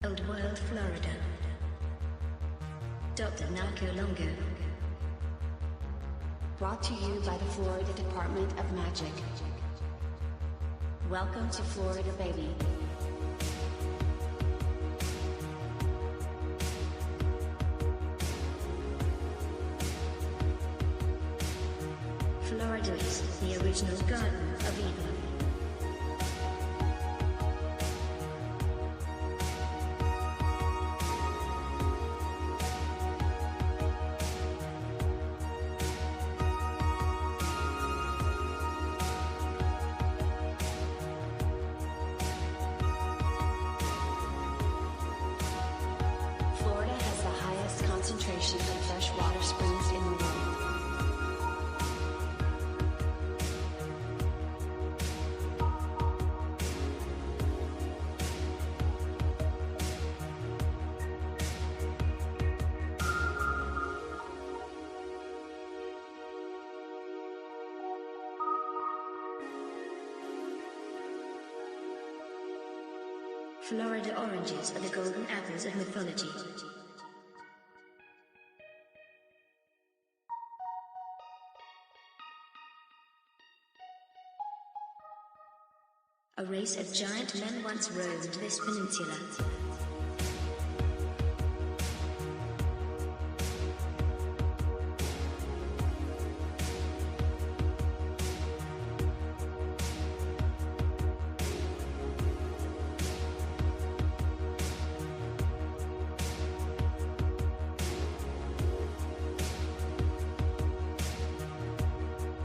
Old World, Florida. Dr. Narco Longo. Brought to you by the Florida Department of Magic. Welcome to Florida, baby. Florida is the original Garden of Eden. Florida has the highest concentration of freshwater springs in the world. Florida oranges are the golden apples of mythology. A race of giant men once roamed this peninsula.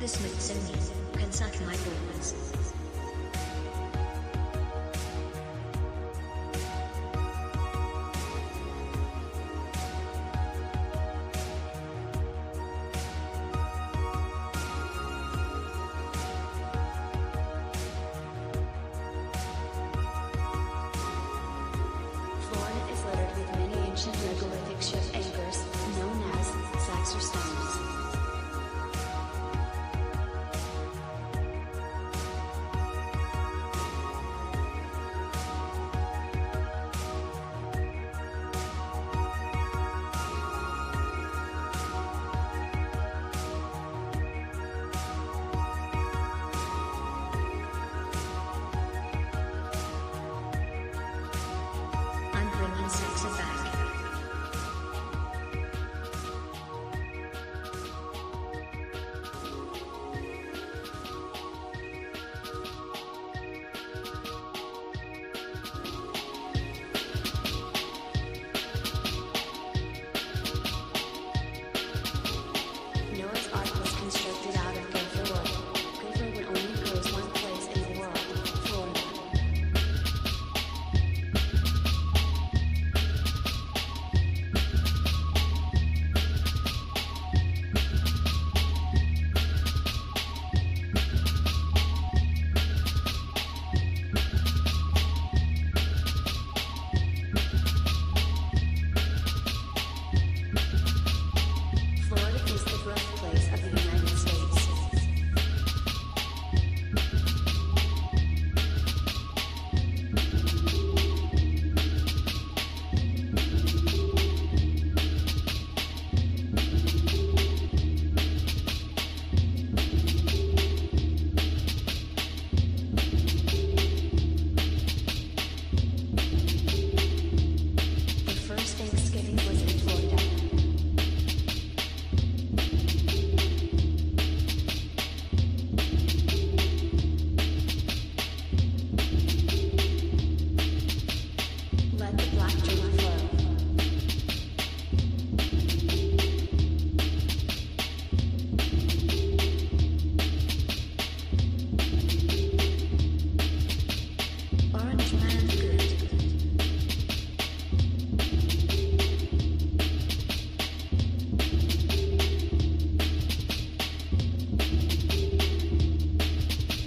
The Smithsonian can suck my balls. Florida is littered with many ancient megalithic ship anchors, known as sacks or stones. I'm bringing Saxa back. Noah's Ark was constructed out of gopher wood. Gopher wood only grows one place in the world, Florida. Florida is the birthplace of the United States. The first Thanksgiving was in Florida. Let the black drink flow. Orange man good.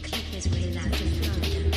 Click his way out of Florida.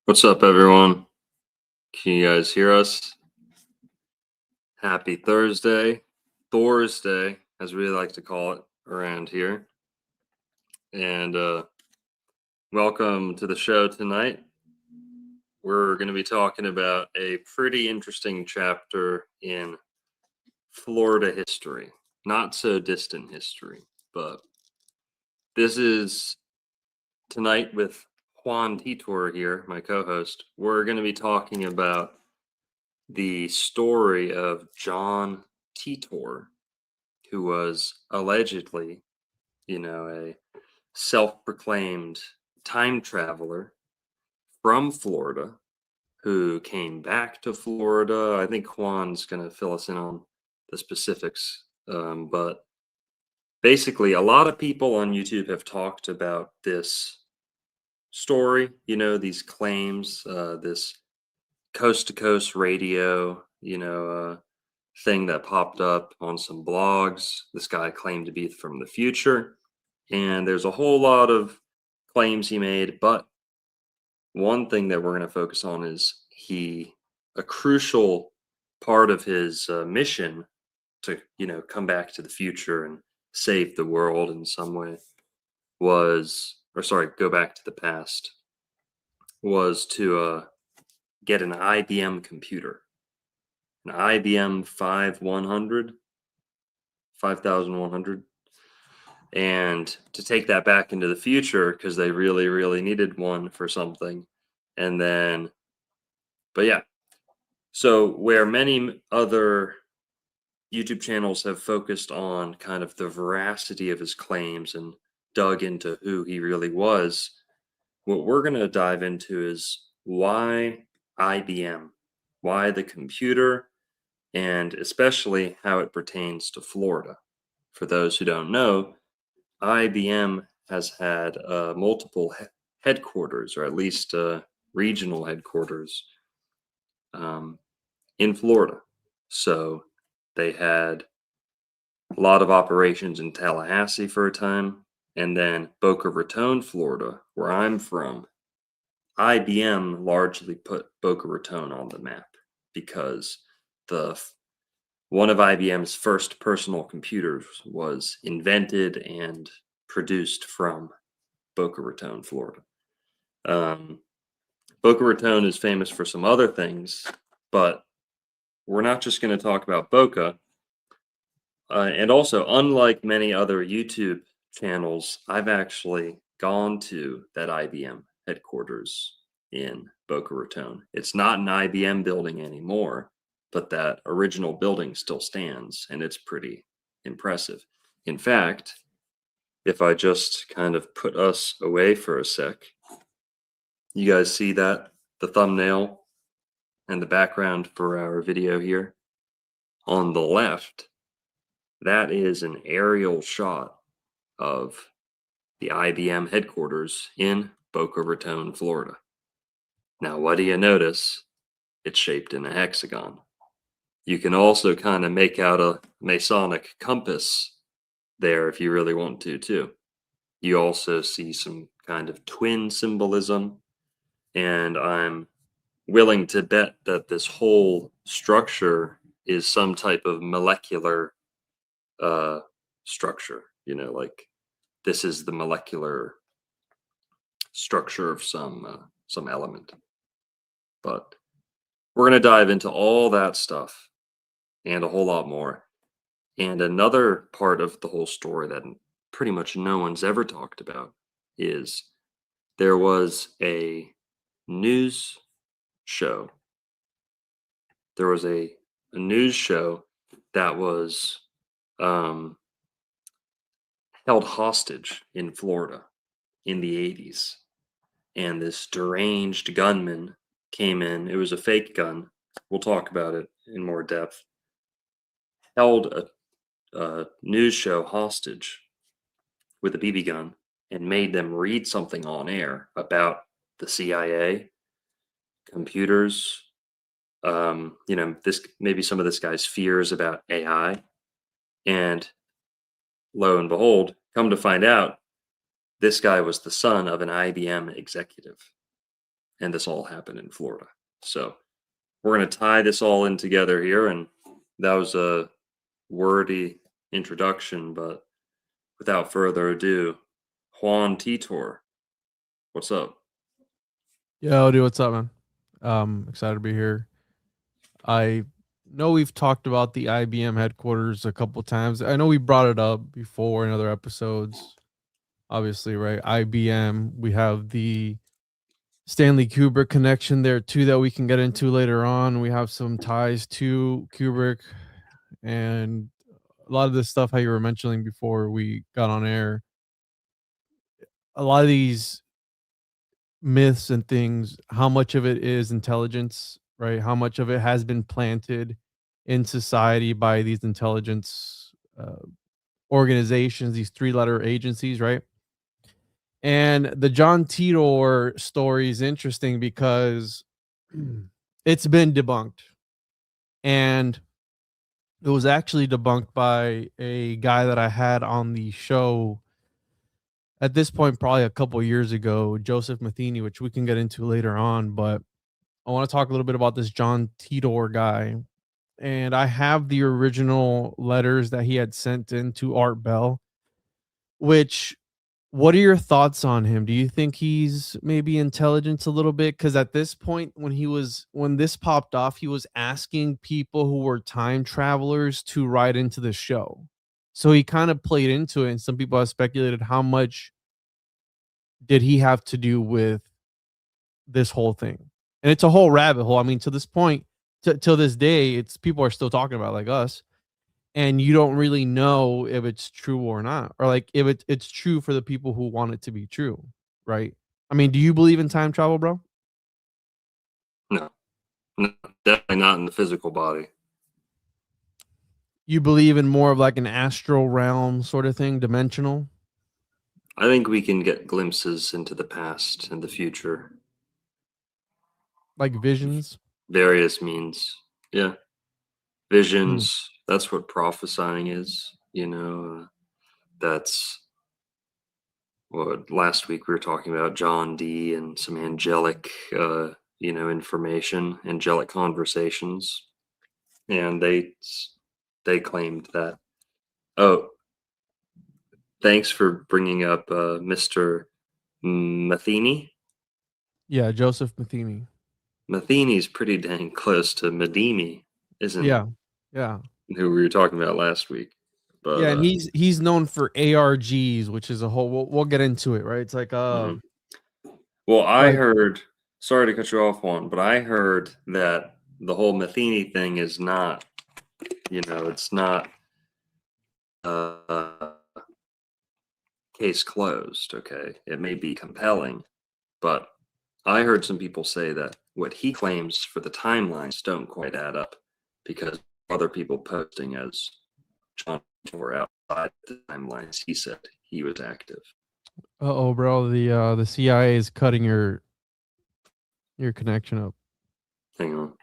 What's up, everyone? Can you guys hear us? Happy Thursday, Thursday, as we like to call it around here. And welcome to the show tonight. We're going to be talking about a pretty interesting chapter in Florida history. Not so distant history, but this is tonight with John Titor here, my co-host. We're going to be talking about the story of John Titor, who was allegedly, a self-proclaimed time traveler from Florida who came back to Florida. I think Juan's going to fill us in on the specifics. But basically, a lot of people on YouTube have talked about this story, these claims, this coast to coast radio, thing that popped up on some blogs. This guy claimed to be from the future, and there's a whole lot of claims he made. But one thing that we're going to focus on is a crucial part of his mission to, come back to the future and save the world in some way go back to the past, was to get an IBM computer, an IBM 5100, and to take that back into the future because they really, really needed one for something. And then, but yeah, so where many other YouTube channels have focused on kind of the veracity of his claims and dug into who he really was, what we're going to dive into is why IBM, why the computer, and especially how it pertains to Florida. For those who don't know, IBM has had multiple headquarters, or at least regional headquarters, in Florida. So they had a lot of operations in Tallahassee for a time, and then Boca Raton, Florida, where I'm from. IBM largely put Boca Raton on the map because one of IBM's first personal computers was invented and produced from Boca Raton, Florida. Boca Raton is famous for some other things, but we're not just going to talk about Boca. And also, unlike many other YouTube channels, I've actually gone to that IBM headquarters in Boca Raton. It's not an IBM building anymore, but that original building still stands, and it's pretty impressive. In fact, if I just kind of put us away for a sec, you guys see that? The thumbnail and the background for our video here. On the left, that is an aerial shot of the IBM headquarters in Boca Raton, Florida. Now, what do you notice? It's shaped in a hexagon. You can also kind of make out a Masonic compass there if you really want to, too. You also see some kind of twin symbolism, and I'm willing to bet that this whole structure is some type of molecular structure, like this is the molecular structure of some element. But we're going to dive into all that stuff and a whole lot more. And another part of the whole story that pretty much no one's ever talked about is there was a news show. There was a news show that was held hostage in Florida in the 80s. And this deranged gunman came in. It was a fake gun. We'll talk about it in more depth. Held a news show hostage with a BB gun and made them read something on air about the CIA, computers, maybe some of this guy's fears about AI. And lo and behold, come to find out, this guy was the son of an IBM executive. and this all happened in Florida. So we're going to tie this all in together here, and that was a wordy introduction, but without further ado, John Titor, what's up? Yo, dude, what's up, man? Excited to be here. I know we've talked about the IBM headquarters a couple times. I know we brought it up before in other episodes. Obviously, right? IBM. We have the Stanley Kubrick connection there too that we can get into later on. We have some ties to Kubrick and a lot of this stuff how you were mentioning before we got on air. A lot of these myths and things, how much of it is intelligence, right? How much of it has been planted in society by these intelligence organizations, these three-letter agencies, right? And the John Titor story is interesting because it's been debunked. And it was actually debunked by a guy that I had on the show at this point, probably a couple years ago, Joseph Matheny, which we can get into later on. But I want to talk a little bit about this John Titor guy. And I have the original letters that he had sent in to Art Bell, which, what are your thoughts on him? Do you think he's maybe intelligent a little bit? Because at this point, when this popped off, he was asking people who were time travelers to write into the show. So he kind of played into it, and some people have speculated how much did he have to do with this whole thing. And it's a whole rabbit hole. I mean, to this point, till this day, it's people are still talking about it, like us, and you don't really know if it's true or not, or like if it's true for the people who want it to be true, right? I mean, do you believe in time travel, bro? No, definitely not in the physical body. You believe in more of like an astral realm sort of thing, dimensional? I think we can get glimpses into the past and the future. Like visions? Various means. Yeah. Visions. That's what prophesying is. That's what last week we were talking about John D and some angelic, information, angelic conversations. And they claimed that. Oh, thanks for bringing up Mr. Matheny. Yeah, Joseph Matheny. Matheny's pretty dang close to Medimi, isn't he? Yeah. Who we were talking about last week. But, yeah, and he's known for ARGs, which is a whole. We'll get into it, right? It's like Well, I like- heard. Sorry to cut you off, Juan, but I heard that the whole Matheny thing is not. It's not. Case closed. Okay, it may be compelling, but I heard some people say that what he claims for the timelines don't quite add up because other people posting as John were outside the timelines. He said he was active. Uh-oh, bro, the CIA is cutting your connection up. Hang on.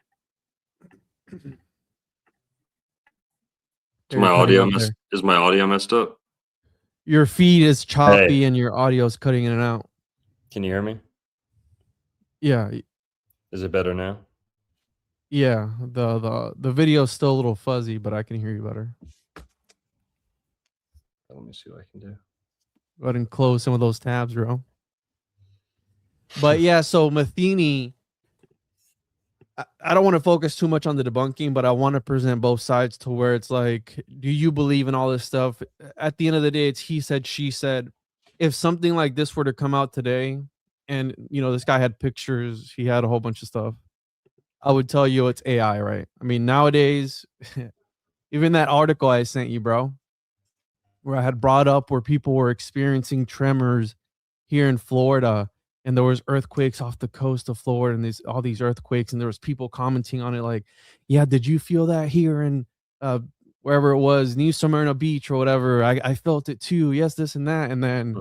Is my audio messed up? Your feed is choppy and your audio is cutting in and out. Can you hear me? Yeah. Is it better now? Yeah. The video is still a little fuzzy, but I can hear you better. Let me see what I can do. Go ahead and close some of those tabs, bro. But yeah, so Matheny, I don't want to focus too much on the debunking, but I want to present both sides to where it's like, do you believe in all this stuff? At the end of the day, it's he said, she said. If something like this were to come out today, and this guy had pictures, he had a whole bunch of stuff, I would tell you it's AI, right? I mean, nowadays, even that article I sent you, bro, where I had brought up where people were experiencing tremors here in Florida, and there was earthquakes off the coast of Florida, and all these earthquakes, and there was people commenting on it like, yeah, did you feel that here in wherever it was, New Smyrna Beach or whatever? I felt it too. Yes, this and that. And then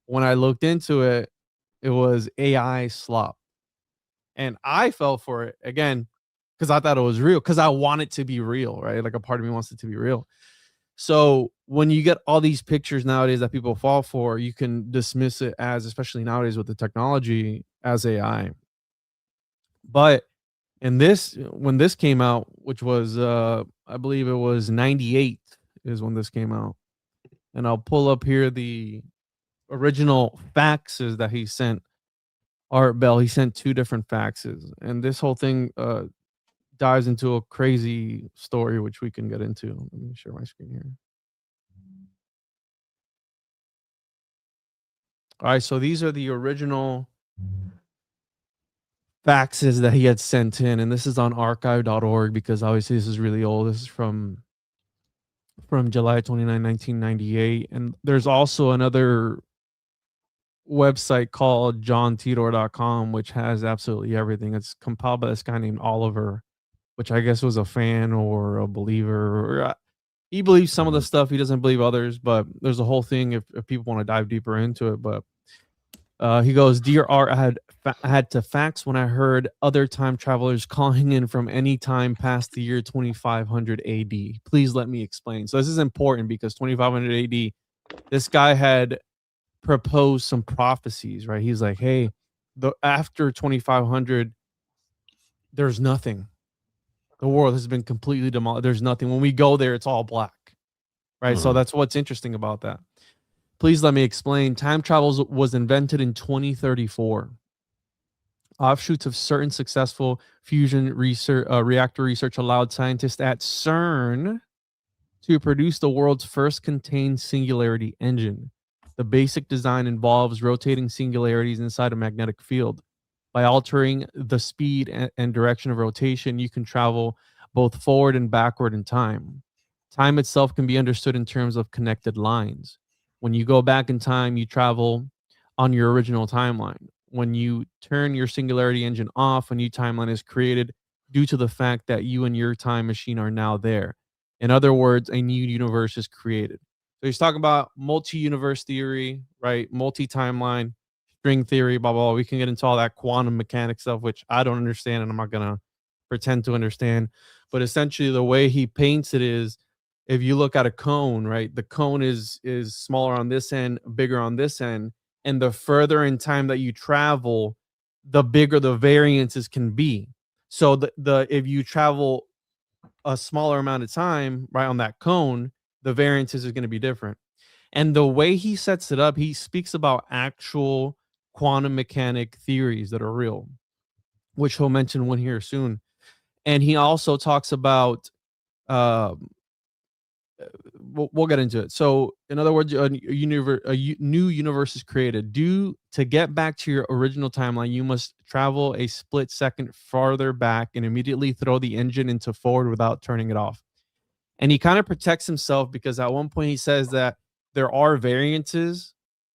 when I looked into it, it was AI slop. And I fell for it again because I thought it was real, because I want it to be real, right? Like a part of me wants it to be real. So when you get all these pictures nowadays that people fall for, you can dismiss it as, especially nowadays with the technology, as AI. But when this came out, which was I believe it was 98 is when this came out. And I'll pull up here the original faxes that he sent Art Bell. He sent 2 different faxes, and this whole thing dives into a crazy story which we can get into. Let me share my screen here. All right, so these are the original faxes that he had sent in, and this is on archive.org because obviously this is really old. This is from July 29, 1998. And there's also another website called johntitor.com, which has absolutely everything. It's compiled by this guy named Oliver, which I guess was a fan or a believer. Or, he believes some of the stuff, he doesn't believe others, but there's a whole thing if people want to dive deeper into it. But he goes, "Dear Art, I had to fax when I heard other time travelers calling in from any time past the year 2500 AD. Please let me explain." So this is important because 2500 AD, this guy had proposed some prophecies, right? He's like, "Hey, after 2500, there's nothing. The world has been completely demolished. There's nothing. When we go there, it's all black." Right? So that's what's interesting about that. Please let me explain. Time travel was invented in 2034. Offshoots of certain successful fusion reactor research allowed scientists at CERN to produce the world's first contained singularity engine. The basic design involves rotating singularities inside a magnetic field. By altering the speed and direction of rotation, you can travel both forward and backward in time. Time itself can be understood in terms of connected lines. When you go back in time, you travel on your original timeline. When you turn your singularity engine off, a new timeline is created due to the fact that you and your time machine are now there. In other words, a new universe is created. So he's talking about multi-universe theory, right? Multi-timeline, string theory, blah, blah, blah. We can get into all that quantum mechanics stuff, which I don't understand, and I'm not going to pretend to understand. But essentially, the way he paints it is, if you look at a cone, right, the cone is smaller on this end, bigger on this end, and the further in time that you travel, the bigger the variances can be. So the if you travel a smaller amount of time, right, on that cone, the variances are going to be different. And the way he sets it up, he speaks about actual quantum mechanic theories that are real, which he'll mention one here soon. And he also talks about we'll get into it. So, in other words, a new universe is created. To get back to your original timeline, you must travel a split second farther back and immediately throw the engine into forward without turning it off. And he kind of protects himself because at one point he says that there are variances,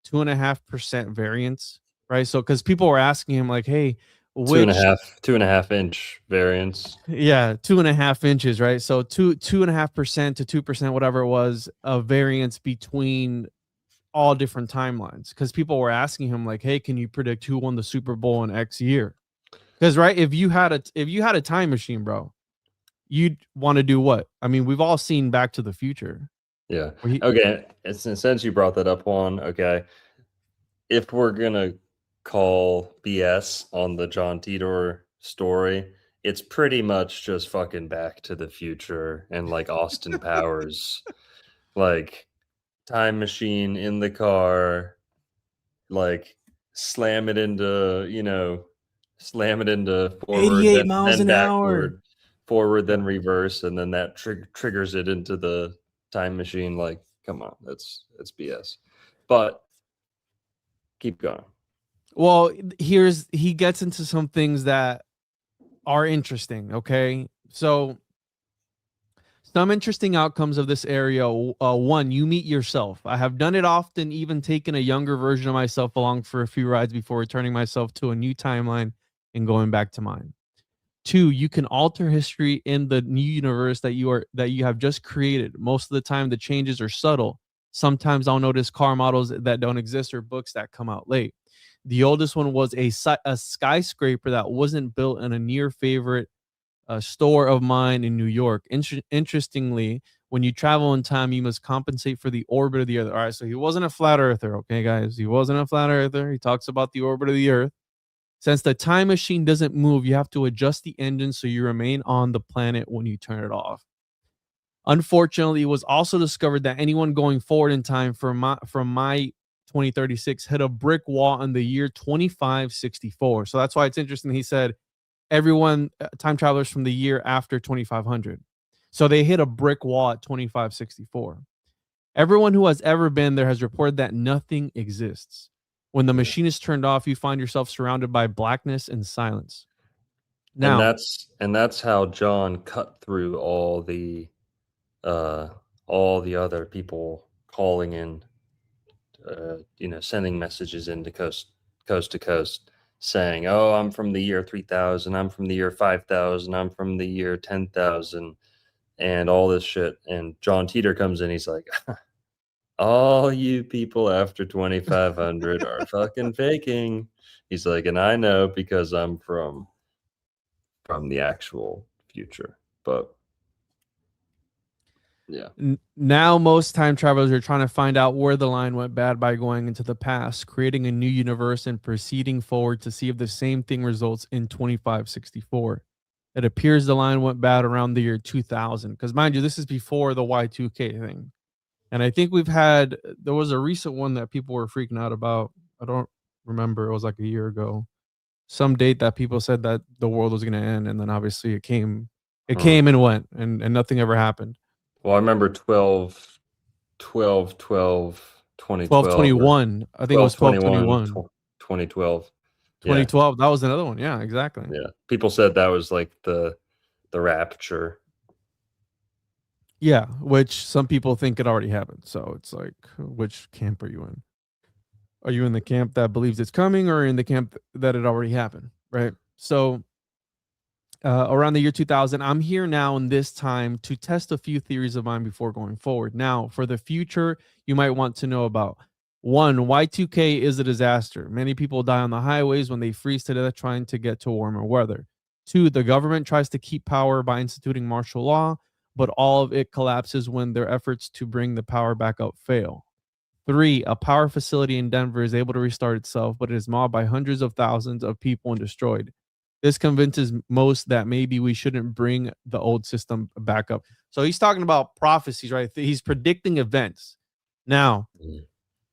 2.5% variance, right? So, because people were asking him, like, "Hey, which 2.5 inch variance." Yeah, 2.5 inches, right? So 2.5% to 2%, whatever it was, of variance between all different timelines. Because people were asking him, like, "Hey, can you predict who won the Super Bowl in X year?" Because right, if you had a time machine, bro, you'd want to do what? I mean, we've all seen Back to the Future. Yeah. Okay. Since you brought that up, Juan. Okay, if we're gonna call BS on the John Titor story, it's pretty much just fucking Back to the Future and like Austin Powers, like time machine in the car, like slam it into forward, 88 miles then an hour. backward, forward, then reverse, and then that triggers it into the time machine. Like, come on, that's BS. But keep going. Well, he gets into some things that are interesting. Okay, so some interesting outcomes of this area. One, you meet yourself. I have done it often, even taken a younger version of myself along for a few rides before returning myself to a new timeline and going back to mine. Two, you can alter history in the new universe that you have just created. Most of the time, the changes are subtle. Sometimes I'll notice car models that don't exist or books that come out late. The oldest one was a skyscraper that wasn't built in a near favorite store of mine in New York. Interestingly, when you travel in time, you must compensate for the orbit of the Earth. All right, so he wasn't a flat earther, okay, guys? He wasn't a flat earther. He talks about the orbit of the Earth. Since the time machine doesn't move, you have to adjust the engine so you remain on the planet when you turn it off. Unfortunately, it was also discovered that anyone going forward in time from my 2036 hit a brick wall in the year 2564. So that's why it's interesting. He said everyone, time travelers from the year after 2500. So they hit a brick wall at 2564. Everyone who has ever been there has reported that nothing exists. When the machine is turned off, you find yourself surrounded by blackness and silence. Now, and that's how John cut through all the other people calling in, sending messages into coast to coast, saying, "Oh, I'm from the year 3000. I'm from the year 5000. I'm from the year 10,000," and all this shit. And John Titor comes in. He's like, "All you people after 2500 are fucking faking." He's like, "And I know because I'm from the actual future." But yeah. Now most time travelers are trying to find out where the line went bad by going into the past, creating a new universe and proceeding forward to see if the same thing results in 2564. It appears the line went bad around the year 2000, because mind you, this is before the Y2K thing. And I think there was a recent one that people were freaking out about. I don't remember. It was like a year ago. Some date that people said that the world was going to end. And then obviously it came and went, and nothing ever happened. Well, I remember 12, 12, 12, 2012. 12/21. I think it was 12/21. 2012. 2012. That was another one. Yeah, exactly. Yeah. People said that was like the rapture. Yeah, which some people think it already happened. So it's like, which camp are you in? Are you in the camp that believes it's coming, or in the camp that it already happened? Right. So around the year 2000, I'm here now in this time to test a few theories of mine before going forward. Now, for the future, you might want to know about: 1, Y2K is a disaster. Many people die on the highways when they freeze to death trying to get to warmer weather. 2, the government tries to keep power by instituting martial law, but all of it collapses when their efforts to bring the power back up fail. 3, a power facility in Denver is able to restart itself, but it is mobbed by hundreds of thousands of people and destroyed. This convinces most that maybe we shouldn't bring the old system back up. So he's talking about prophecies, right? He's predicting events. Now,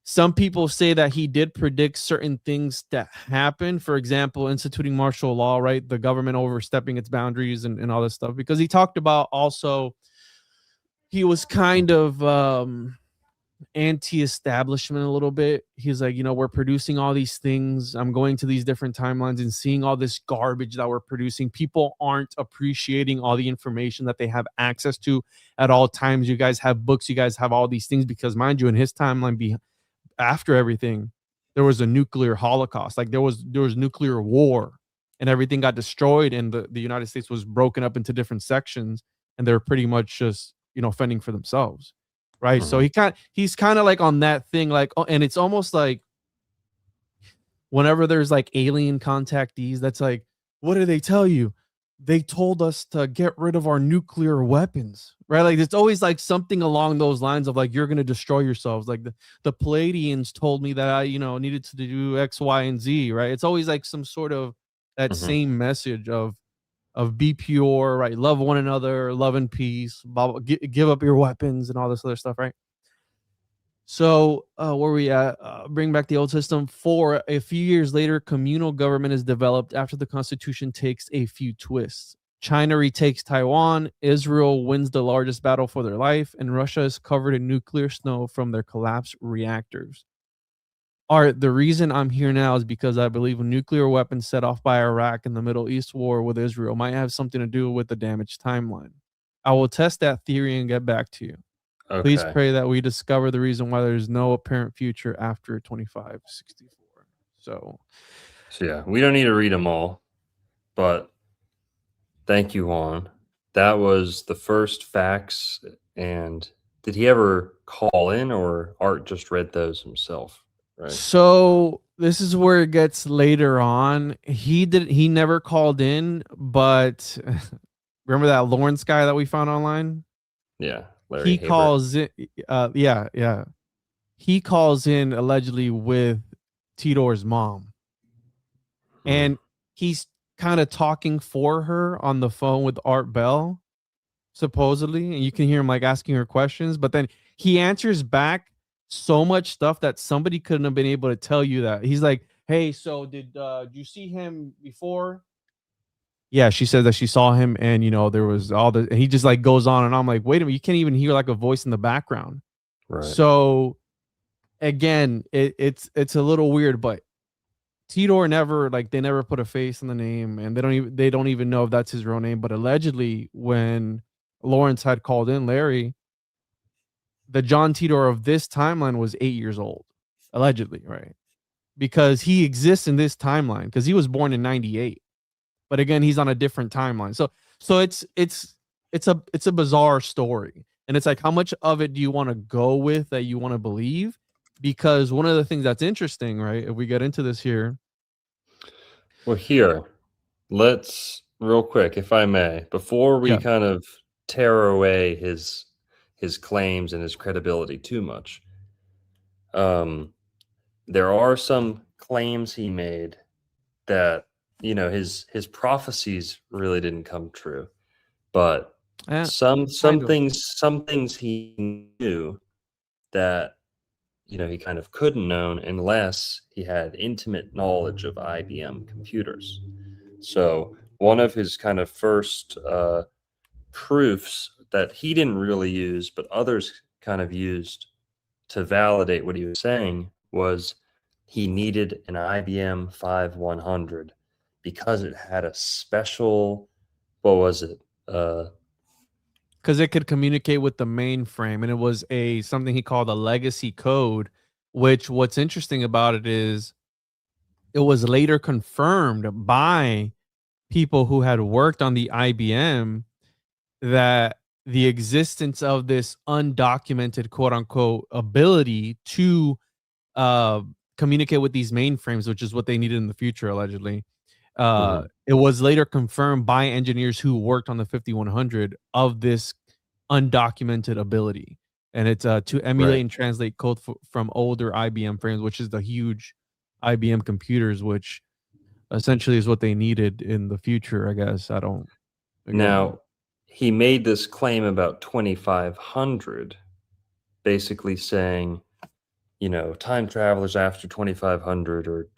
some people say that he did predict certain things that happen. For example, instituting martial law, right? The government overstepping its boundaries and all this stuff. Because he talked about also, he was kind of anti-establishment a little bit. He's like, we're producing all these things. I'm going to these different timelines and seeing all this garbage that we're producing. People aren't appreciating all the information that they have access to at all times. You guys have books, you guys have all these things, because mind you, in his timeline, after everything, there was a nuclear holocaust. Like there was nuclear war, and everything got destroyed, and the United States was broken up into different sections, and they're pretty much just fending for themselves. Right. So he's kind of like on that thing, like, oh, and it's almost like whenever there's like alien contactees, that's like, what do they tell you? They told us to get rid of our nuclear weapons, right? Like it's always like something along those lines of like, you're going to destroy yourselves. Like the Palladians told me that I, needed to do X, Y, and Z, right? It's always like some sort of that same message of be pure, right? Love one another, love and peace, blah, blah, give up your weapons and all this other stuff, right? So where we at? Bring back the old system. 4, a few years later, communal government is developed after the Constitution takes a few twists. China retakes Taiwan, Israel wins the largest battle for their life, and Russia is covered in nuclear snow from their collapsed reactors. Art, the reason I'm here now is because I believe a nuclear weapon set off by Iraq in the Middle East war with Israel might have something to do with the damaged timeline. I will test that theory and get back to you. Okay. Please pray that we discover the reason why there's no apparent future after 2564. So yeah, we don't need to read them all, but thank you, Juan. That was the first facts. And did he ever call in, or Art just read those himself? Right. So this is where it gets later on. He never called in, but remember that Lawrence guy that we found online? Yeah. Larry Haber. Calls in. Yeah. He calls in allegedly with Titor's mom. and he's kind of talking for her on the phone with Art Bell, supposedly, and you can hear him like asking her questions, but then he answers back so much stuff that somebody couldn't have been able to tell you that. He's like, "Hey, so did you see him before?" Yeah, she said that she saw him, and there was all the. And he just like goes on, and I'm like, wait a minute, you can't even hear like a voice in the background. Right. So again, it's a little weird, but Titor never they never put a face on the name, and they don't even know if that's his real name. But allegedly, when Lawrence had called in Larry, the John Titor of this timeline was 8 years old, allegedly, right? Because he exists in this timeline because he was born in '98, but again, he's on a different timeline. So it's a bizarre story, and it's like, how much of it do you want to go with that you want to believe? Because one of the things that's interesting, right? If we get into this here, Well, here, let's real quick, if I may, before we yeah, kind of tear away his claims and his credibility too much. There are some claims he made that his prophecies really didn't come true, but eh, some kind some of. things some things he knew that he kind of couldn't known unless he had intimate knowledge of IBM computers. So one of his kind of first proofs that he didn't really use, but others kind of used to validate what he was saying, was he needed an IBM 5100 because it had a special, what was it? Because it could communicate with the mainframe, and it was a something he called a legacy code. Which, what's interesting about it is it was later confirmed by people who had worked on the IBM that the existence of this undocumented quote unquote ability to uh, communicate with these mainframes, which is what they needed in the future, allegedly. Mhm. It was later confirmed by engineers who worked on the 5100 of this undocumented ability. And it's to emulate Right. and translate code from older IBM frames, which is the huge IBM computers, which essentially is what they needed in the future, I guess. I don't, again. Now, he made this claim about 2500, basically saying, time travelers after 2500 or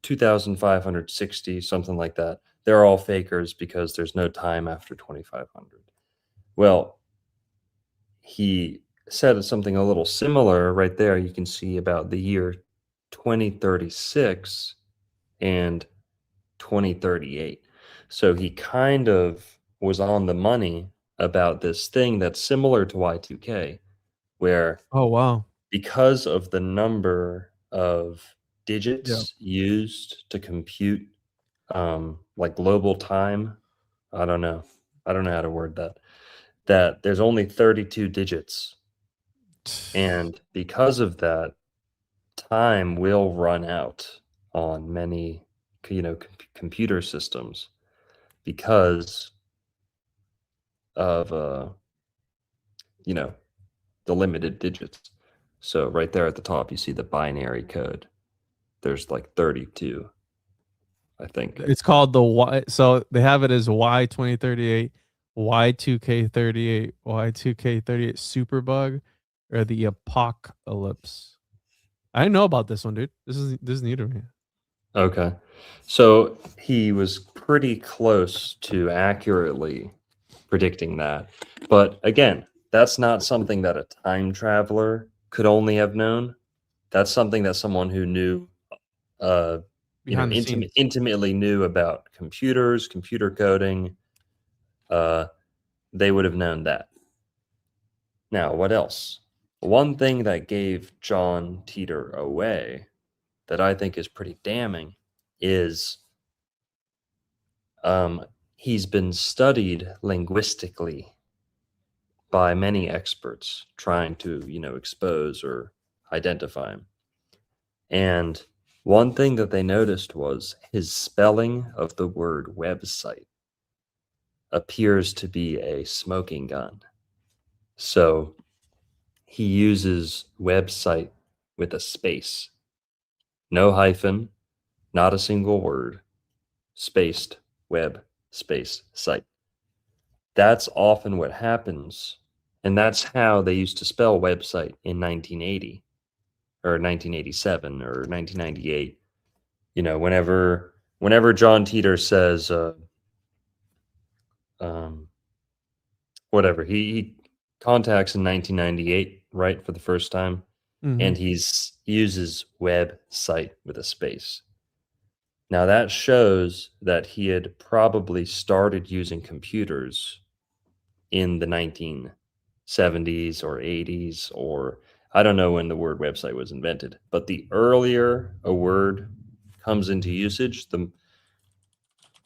2560, something like that. They're all fakers because there's no time after 2500. Well, he said something a little similar right there. You can see about the year 2036 and 2038. So he kind of was on the money about this thing that's similar to Y2K, where Oh, wow. because of the number of Yeah. digits used to compute like global time, I don't know. I don't know how to word that. That there's only 32 digits. And because of that, time will run out on many, computer systems because of, you know, the limited digits. So right there at the top, you see the binary code. There's like 32, I think. It's called the Y. So they have it as Y2038, Y2K38, Y2K38 Superbug, or the Apocalypse. I didn't know about this one, dude. This is new to me. Okay. So he was pretty close to accurately predicting that. But again, that's not something that a time traveler could only have known. That's something that someone who knew, Behind the scenes. intimately knew about computers, computer coding, uh, they would have known that. Now, what else? One thing that gave John Titor away that I think is pretty damning is um, he's been studied linguistically by many experts trying to, expose or identify him. And one thing that they noticed was his spelling of the word website appears to be a smoking gun. So he uses website with a space, no hyphen, not a single word. spaced web space site. That's often what happens. And that's how they used to spell website in 1980 or 1987 or 1998. You know, whenever John Titor says, whatever, he contacts in 1998, right, for the first time, and he uses website with a space. Now that shows that he had probably started using computers in the 1970s or 80s, or I don't know when the word website was invented, but the earlier a word comes into usage,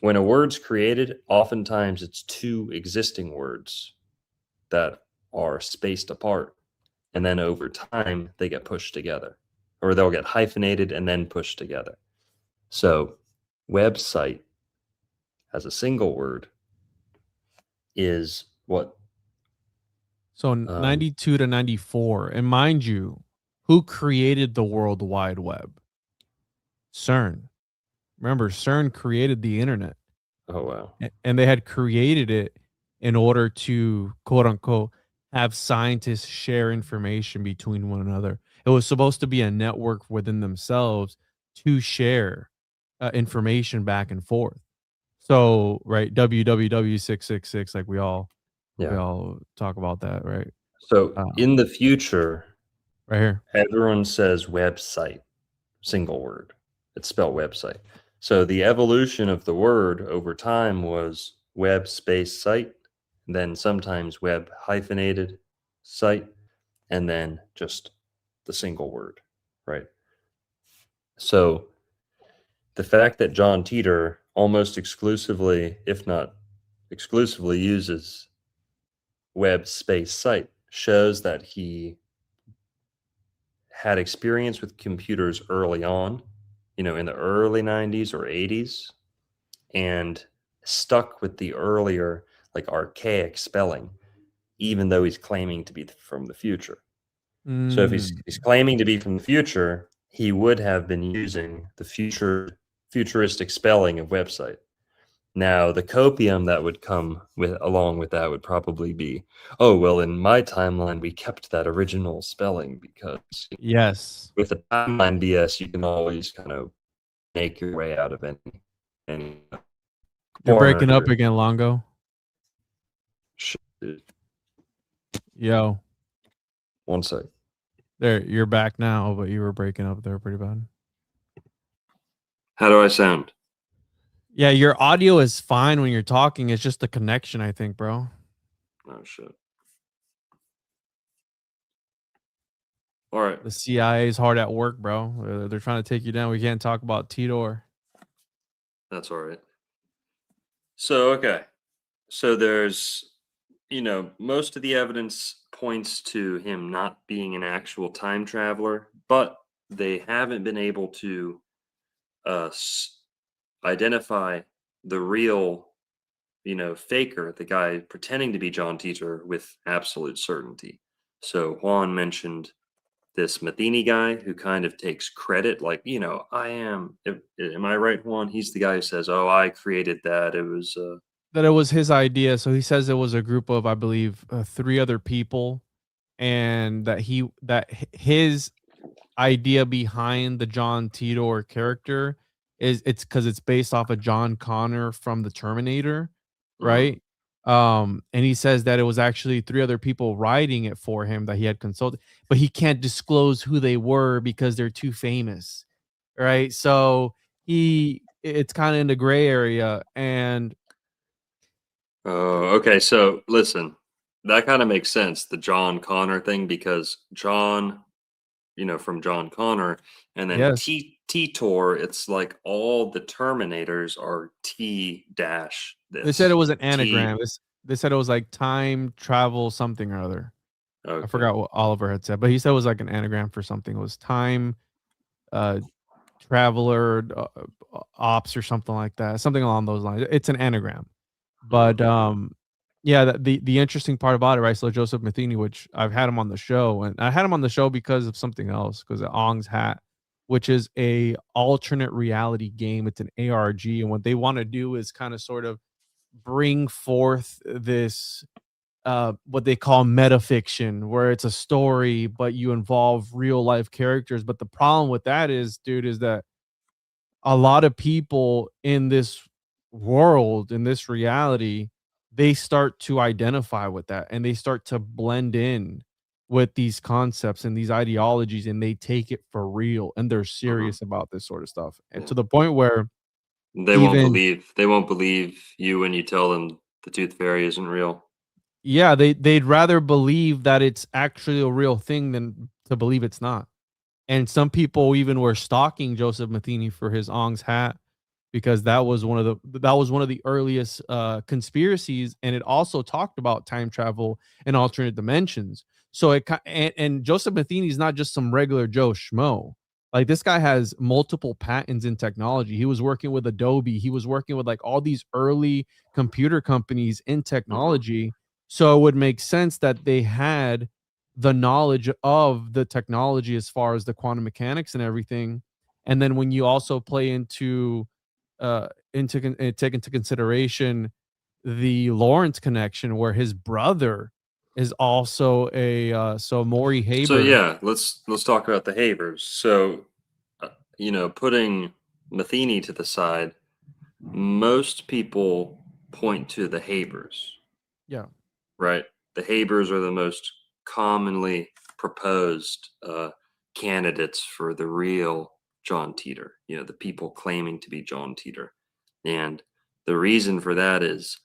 when a word's created, oftentimes it's two existing words that are spaced apart. And then over time, they get pushed together, or they'll get hyphenated and then pushed together. So website as a single word is what? So 92 to 94. And mind you, who created the World Wide Web? CERN. Remember, CERN created the internet. Oh, wow. And they had created it in order to, quote unquote, have scientists share information between one another. It was supposed to be a network within themselves to share information back and forth. So, right, www.666, like we all talk about that, right? So in the future, right here, everyone says website, single word. It's spelled website. So the evolution of the word over time was web space site, then sometimes web hyphenated site, and then just the single word, right? So the fact that John Titor almost exclusively, if not exclusively, uses web space site shows that he had experience with computers early on, you know, in the early 90s or 80s, and stuck with the earlier, like, archaic spelling, even though he's claiming to be from the future. So if he's claiming to be from the future, he would have been using the futuristic spelling of website. Now, the copium that would come along with that would probably be, oh, well, in my timeline, we kept that original spelling because yes, with the timeline BS, you can always kind of make your way out of any you're breaking corner. up again, Longo. Shit. Yo. One sec. There, you're back now, but you were breaking up there pretty bad. How do I sound? Yeah, your audio is fine when you're talking. It's just the connection, I think, bro. Oh, shit. All right. The CIA is hard at work, bro. They're trying to take you down. We can't talk about Titor. That's all right. So, okay. So there's, you know, most of the evidence points to him not being an actual time traveler, but they haven't been able to identify the real, you know, faker, the guy pretending to be John Titor, with absolute certainty. So Juan mentioned this Matheny guy who kind of takes credit, like, you know, am I right, Juan? He's the guy who says, oh, I created that. It was that it was his idea. So he says it was a group of, I believe, 3 other people, and that his idea behind the John Titor character is it's because it's based off of John Connor from the Terminator, right? And he says that it was actually 3 other people writing it for him that he had consulted, but he can't disclose who they were because they're too famous, right? So it's kind of in the gray area. And oh, okay. So listen, that kind of makes sense, the John Connor thing, because John, you know, from John Connor, and then yes, Titor, it's like all the Terminators are T dash this. they said it was an anagram. They said it was like time travel something or other. Okay. I forgot what Oliver had said, but he said it was like an anagram for something. It was time traveler ops or something like that, something along those lines. It's an anagram. But yeah, the interesting part about it, right? So Joseph Matheny, which I've had him on the show, and I had him on the show because of something else, because of Ong's hat. which is a alternate reality game. It's an ARG, and what they want to do is kind of sort of bring forth this what they call metafiction, where it's a story but you involve real life characters. But the problem with that is, dude, is that a lot of people in this world, in this reality, they start to identify with that and they start to blend in with these concepts and these ideologies, and they take it for real and they're Mhm. serious about this sort of stuff. And Yeah. to the point where They won't even believe you when you tell them the tooth fairy isn't real. yeah, they'd rather believe that it's actually a real thing than to believe it's not. And some people even were stalking Joseph Matheny for his Ong's hat, because that was one of the earliest conspiracies, and it also talked about time travel and alternate dimensions. So and Joseph Matheny is not just some regular Joe Schmo. Like, this guy has multiple patents in technology. He was working with Adobe. He was working with like all these early computer companies in Mhm. technology. So it would make sense that they had the knowledge of the technology as far as the quantum mechanics and everything. And then when you also play take into consideration the Lawrence connection, where his brother is also a so Maury So Haber. yeah, let's talk about the Habers. So, putting Matheny to the side, most people point to the Habers, Yeah. right? The Habers are the most commonly proposed candidates for the real John Titor. The people claiming to be John Titor, and the reason for that is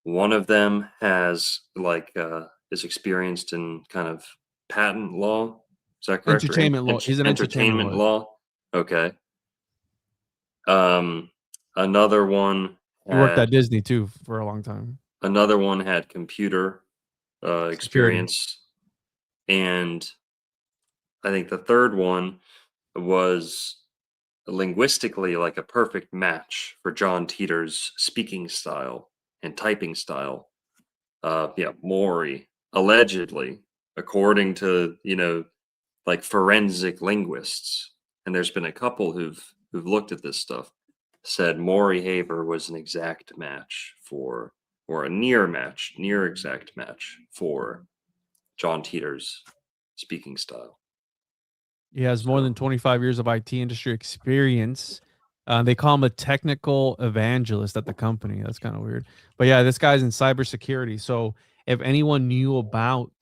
one of them is experienced in kind of patent law. Is that correct? Or Entertainment law. He's an entertainment entertainment lawyer. law? Okay. Um, another one He worked at had Disney too for a long time. computer Security. experience, and I think the third one was linguistically like a perfect match for John Titor's speaking style and typing style. Yeah, Maury, allegedly, according to, like forensic linguists, and there's been a couple who've looked at this stuff, said Maury Haber was an exact match for, or a near exact match for John Titor's speaking style. He has more So, than 25 years of IT industry experience. They call him a technical evangelist at the company. That's kind of weird. But yeah, this guy's in cybersecurity. So if anyone knew about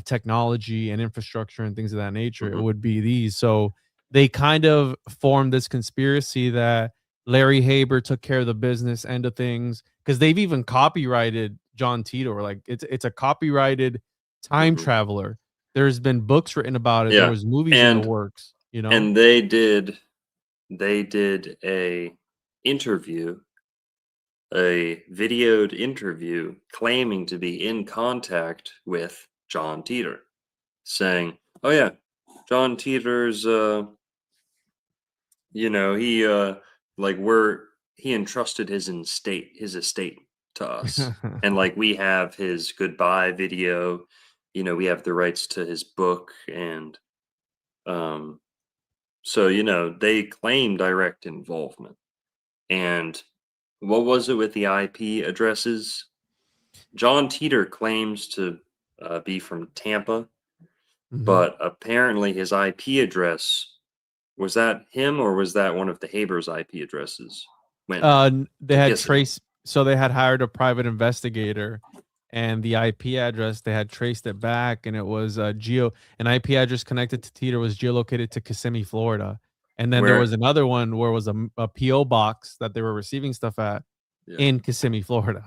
technology and infrastructure and things of that nature, it mhm. would be these. So they kind of formed this conspiracy that Larry Haber took care of the business end of things, because they've even copyrighted John Titor. Like, it's a copyrighted time Mhm. traveler. There's been books written about it. There Yeah, was movies in the and works, you know? and they did interview a videoed interview claiming to be in contact with John Titor, saying, "Oh yeah, John Titor's, he like we're he entrusted his estate to us, and like we have his goodbye video, we have the rights to his book, and um, so they claim direct involvement." And what was it with the IP addresses? John Titor claims to be from Tampa, Mhm. but apparently his IP address, was that him or was that one of the Haber's IP addresses? Went They to had Kissimmee. traced, so they had hired a private investigator, and the IP address, they had traced it back, and it was an IP address connected to Teeter was geolocated to Kissimmee, Florida. And then there was Where, another one where it was a PO box that they were receiving stuff at yeah, in Kissimmee, Florida.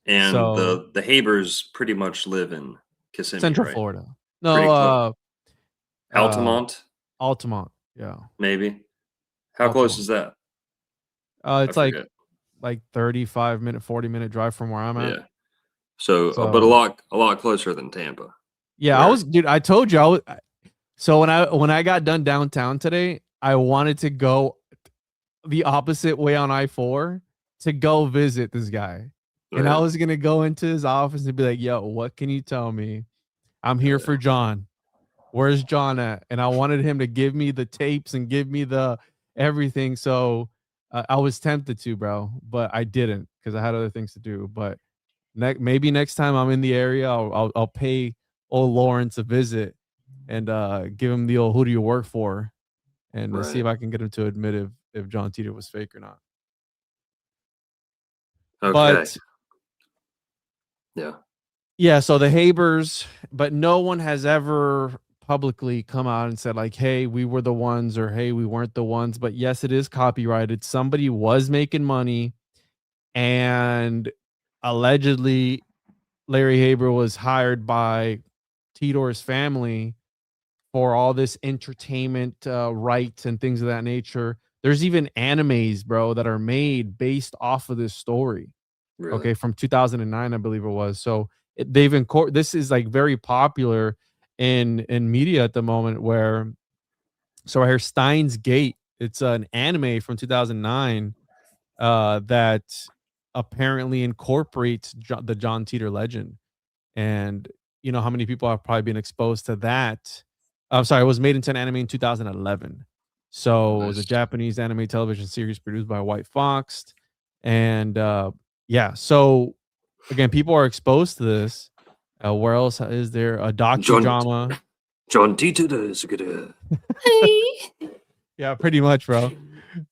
and So the Habers pretty much live in Kissimmee, Central right? Florida. No, Pretty close. uh, Altamont, Altamont. Yeah, maybe. How close Altamont. is that? I It's forget. like 35-minute, 40-minute drive from where I'm at. Yeah. So, but a So lot closer than Tampa, yeah, where, dude. I told you so when I got done downtown today, I wanted to go the opposite way on I-4 to go visit this guy. And I yeah, was gonna go into his office and be like, "Yo, what can you tell me? I'm here yeah. for John." where's John at? And I wanted him to give me the tapes and give me the everything. So I was tempted to, bro, but I didn't because I had other things to do. But maybe next time I'm in the area, I'll pay old Lawrence a visit and give him the old "who do you work for?" and see if Right. I can get him to admit if John Titor was fake or not. Okay. But Yeah. yeah, so the Habers, but no one has ever publicly come out and said like, "Hey, we were the ones," or "Hey, we weren't the ones." But yes, it is copyrighted. Somebody was making money, and allegedly, Larry Haber was hired by Titor's family for all this entertainment rights and things of that nature. There's even animes, bro, that are made based off of this story. Really. Okay, from 2009, I believe it was. So this is like very popular in media at the moment. Where so right here, Steins Gate. It's an anime from 2009 that apparently incorporates the John Titor legend. And you know how many people have probably been exposed to that. I'm sorry, it was made into an anime in 2011. So it was a Nice. Japanese anime television series produced by White Fox. And yeah, so again, people are exposed to this. Where else is there a docudrama? John Titor is good. Yeah, pretty much, bro.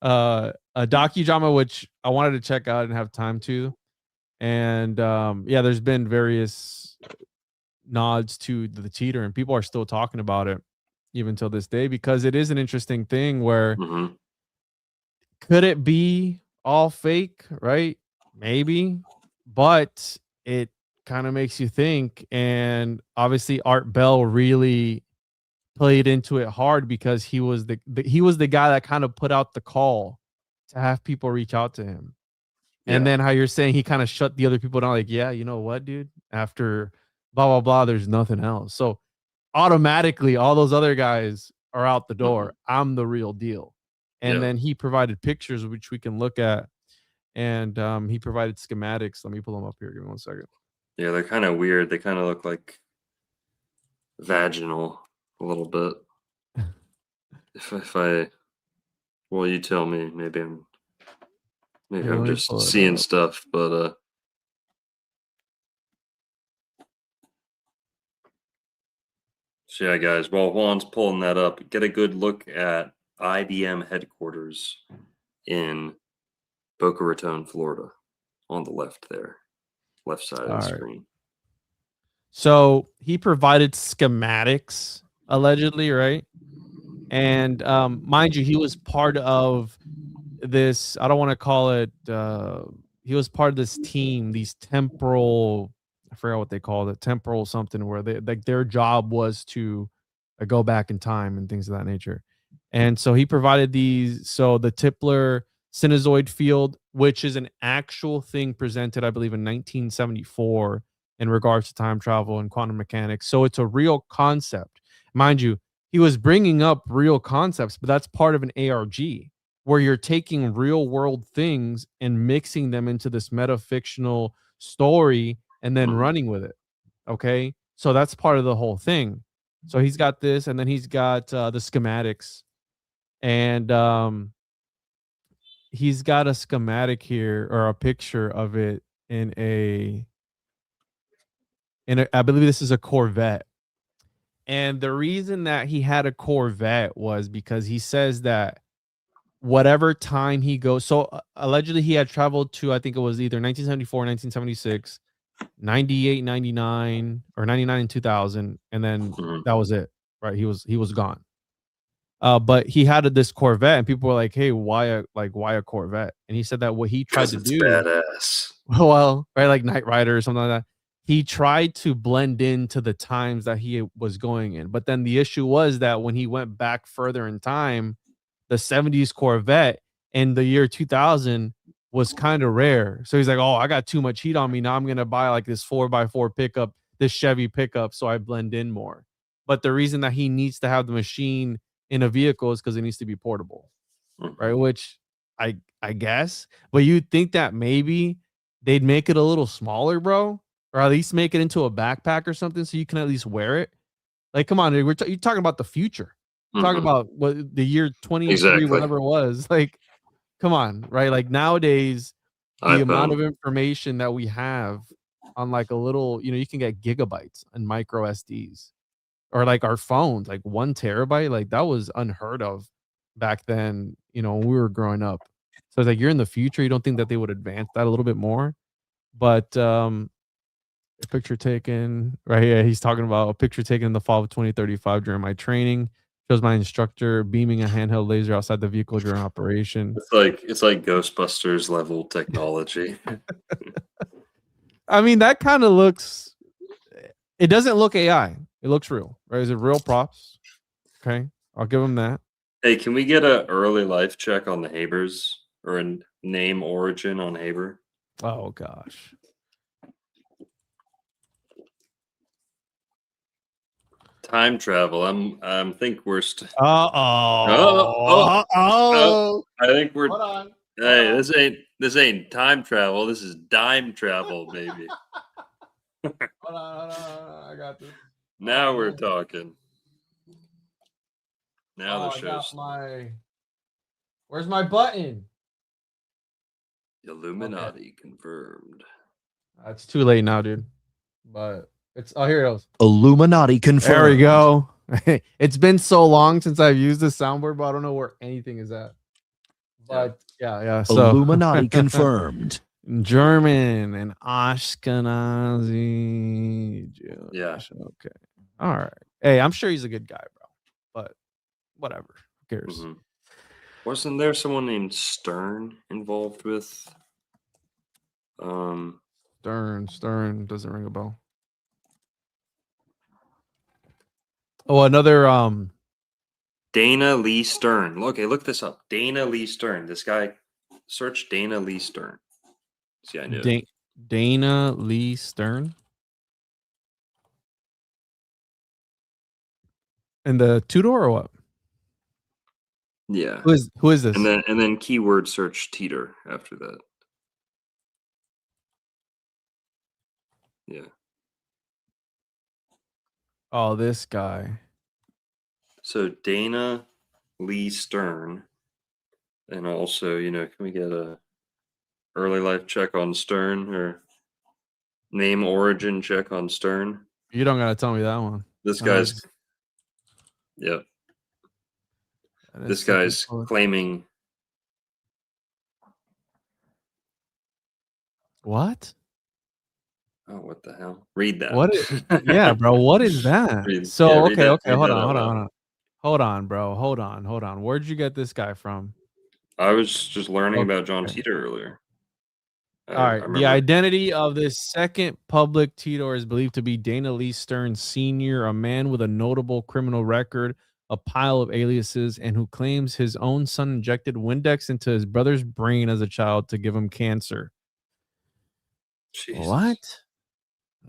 A docudrama which I wanted to check out and have time to. And yeah, there's been various nods to the Titor, and people are still talking about it even till this day because it is an interesting thing where Mm-hmm. could it be all fake, right? Maybe, but it kind of makes you think. And obviously, Art Bell really played into it hard because he was the guy that kind of put out the call to have people reach out to him. And Yeah. then how you're saying he kind of shut the other people down, like, yeah, you know what, dude? After blah blah blah, there's nothing else. So automatically, all those other guys are out the Mm-hmm. door. I'm the real deal. And Yeah. then he provided pictures which we can look at, and he provided schematics. Let me pull them up here. Give me 1 second. Yeah, they're kind of weird. They kind of look like vaginal a little bit. If I, well, you tell me. Maybe I'm Here, let me just pull it seeing up. stuff, but so yeah, guys. While Juan's pulling that up, get a good look at IBM headquarters in Boca Raton, Florida, on the left there, left side of All the right. screen. So he provided schematics allegedly, right? And mind you, he was part of this. I don't want to call it. He was part of this team. These temporal. I forgot what they called it. Temporal something where they like their job was to go back in time and things of that nature. And so he provided these. So the Tipler Sinusoid field, which is an actual thing presented, I believe, in 1974 in regards to time travel and quantum mechanics. So it's a real concept, mind you. He was bringing up real concepts, but that's part of an ARG where you're taking real world things and mixing them into this metafictional story and then Mhm. running with it. Okay. So that's part of the whole thing. So he's got this, and then he's got the schematics, and he's got a schematic here or a picture of it I believe this is a Corvette. And the reason that he had a Corvette was because he says that whatever time he goes, so allegedly he had traveled to, I think it was either 1974, 1976, 98, 99, or 99 and 2000, and then Mhm. that was it, right? He was gone. But he had this Corvette, and people were like, "Hey, why a Corvette?" And he said that what he tried Because to it's do, badass. well, right, like Knight Rider or something like that. He tried to blend into the times that he was going in, but then the issue was that when he went back further in time, the 70s Corvette in the year 2000 was kind of rare. So he's like, "Oh, I got too much heat on me. Now I'm going to buy like this 4x4 pickup, this Chevy pickup so I blend in more." But the reason that he needs to have the machine in a vehicle is cuz it needs to be portable, right? Mhm. Which I guess, but you'd think that maybe they'd make it a little smaller, bro, or at least make it into a backpack or something so you can at least wear it. Like, come on, dude, you're talking about the future. Talking about what the year 23, Exactly. whatever it was. Like, come on, right? Like nowadays, the amount of iPhone. information that we have on like a little, you can get gigabytes and micro SDs, or like our phones, like 1 terabyte. Like that was unheard of back then, when we were growing up. So it's like you're in the future. You don't think that they would advance that a little bit more? But a picture taken right here. He's talking about a picture taken in the fall of 2035 during my training. Shows my instructor beaming a handheld laser outside the vehicle during operation. It's like Ghostbusters level technology. I mean, that kind of looks. It doesn't look AI. It looks real, right? Is it real props? Okay, I'll give him that. Hey, can we get a early life check on the Habers, or a name origin on Haber? Oh gosh. Time travel. I'm think we're. Oh. I think we're. Hold on. Hey, this ain't time travel. This is dime travel, baby. Hold on. I got this. Now we're talking. Now the I got show's Where's my button? Illuminati confirmed. It's too late now, dude. But it's here it goes. Illuminati confirmed. There we go. It's been so long since I've used this soundboard, but I don't know where anything is at. But yeah. So Illuminati confirmed. German and Ashkenazi Jewish. Yeah. Okay. All right. Hey, I'm sure he's a good guy, bro. But whatever. Who cares? Mm-hmm. Wasn't there someone named Stern involved with? Stern doesn't ring a bell. Oh, another Dana Lee Stern. Okay, look this up. Dana Lee Stern. This guy, search Dana Lee Stern. See, I knew it. Dana Lee Stern. And the two-door or what? Yeah. Who is this? And then keyword search Titor after that. Yeah. Oh, this guy. So Dana Lee Stern, and also, can we get a early life check on Stern, or name origin check on Stern? You don't gotta tell me that one. This guy's, yep. This guy's claiming. What? Oh, what the hell? Read that. What is, yeah, bro. What is that? Okay. Hold on, bro. Hold on. Where'd you get this guy from? I was just learning about John Titor earlier. All right. The identity of this second public Titor is believed to be Dana Lee Stern Sr., a man with a notable criminal record, a pile of aliases, and who claims his own son injected Windex into his brother's brain as a child to give him cancer. Jesus. What?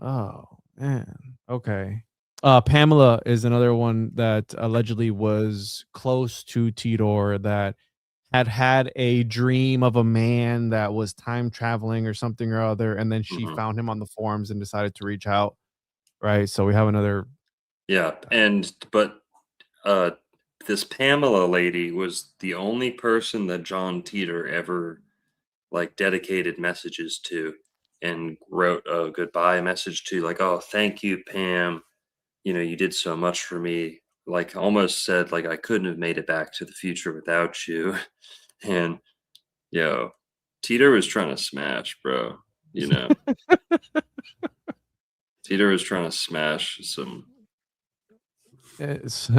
Oh, man. Okay. Pamela is another one that allegedly was close to Titor, that had a dream of a man that was time traveling or something or other, and then she found him on the forums and decided to reach out. Right. So we have another. Yeah, but this Pamela lady was the only person that John Titor ever dedicated messages to, and wrote a goodbye message to, like, oh, thank you, Pam. You did so much for me. Like, almost said, like, I couldn't have made it back to the future without you. And, Titor was trying to smash, bro. Titor was trying to smash some. It's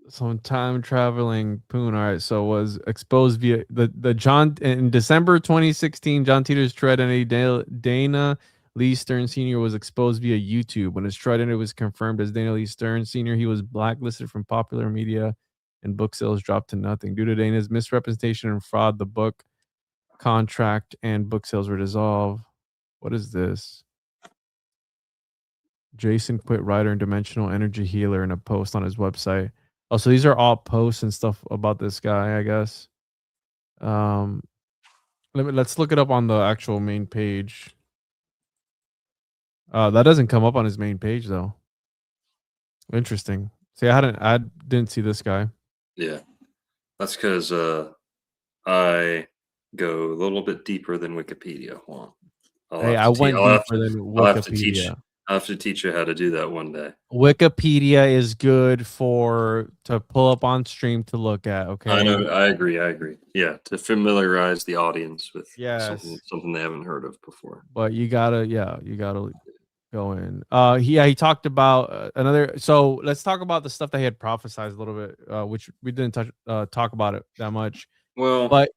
some time traveling poon. All right, so was exposed via the John in December 2016. John Titor's true identity, Dana Lee Stern Sr., was exposed via YouTube. When his true identity was confirmed as Dana Lee Stern Sr., he was blacklisted from popular media, and book sales dropped to nothing due to Dana's misrepresentation and fraud. The book contract and book sales were dissolved. What is this? Jason quit writer and dimensional energy healer in a post on his website. Oh, so these are all posts and stuff about this guy, I guess. Let's look it up on the actual main page. That doesn't come up on his main page though. Interesting. See, I didn't see this guy. Yeah, that's because I go a little bit deeper than Wikipedia. Hold on. Hey, I went deeper than I'll have to teach. Wikipedia. I'll have to teach you how to do that one day. Wikipedia is good to pull up on stream to look at. Okay. I know. I agree. Yeah, to familiarize the audience with Yes. something they haven't heard of before. But you gotta go in. He talked about another. So let's talk about the stuff that he had prophesized a little bit, which we didn't talk about it that much. Well, But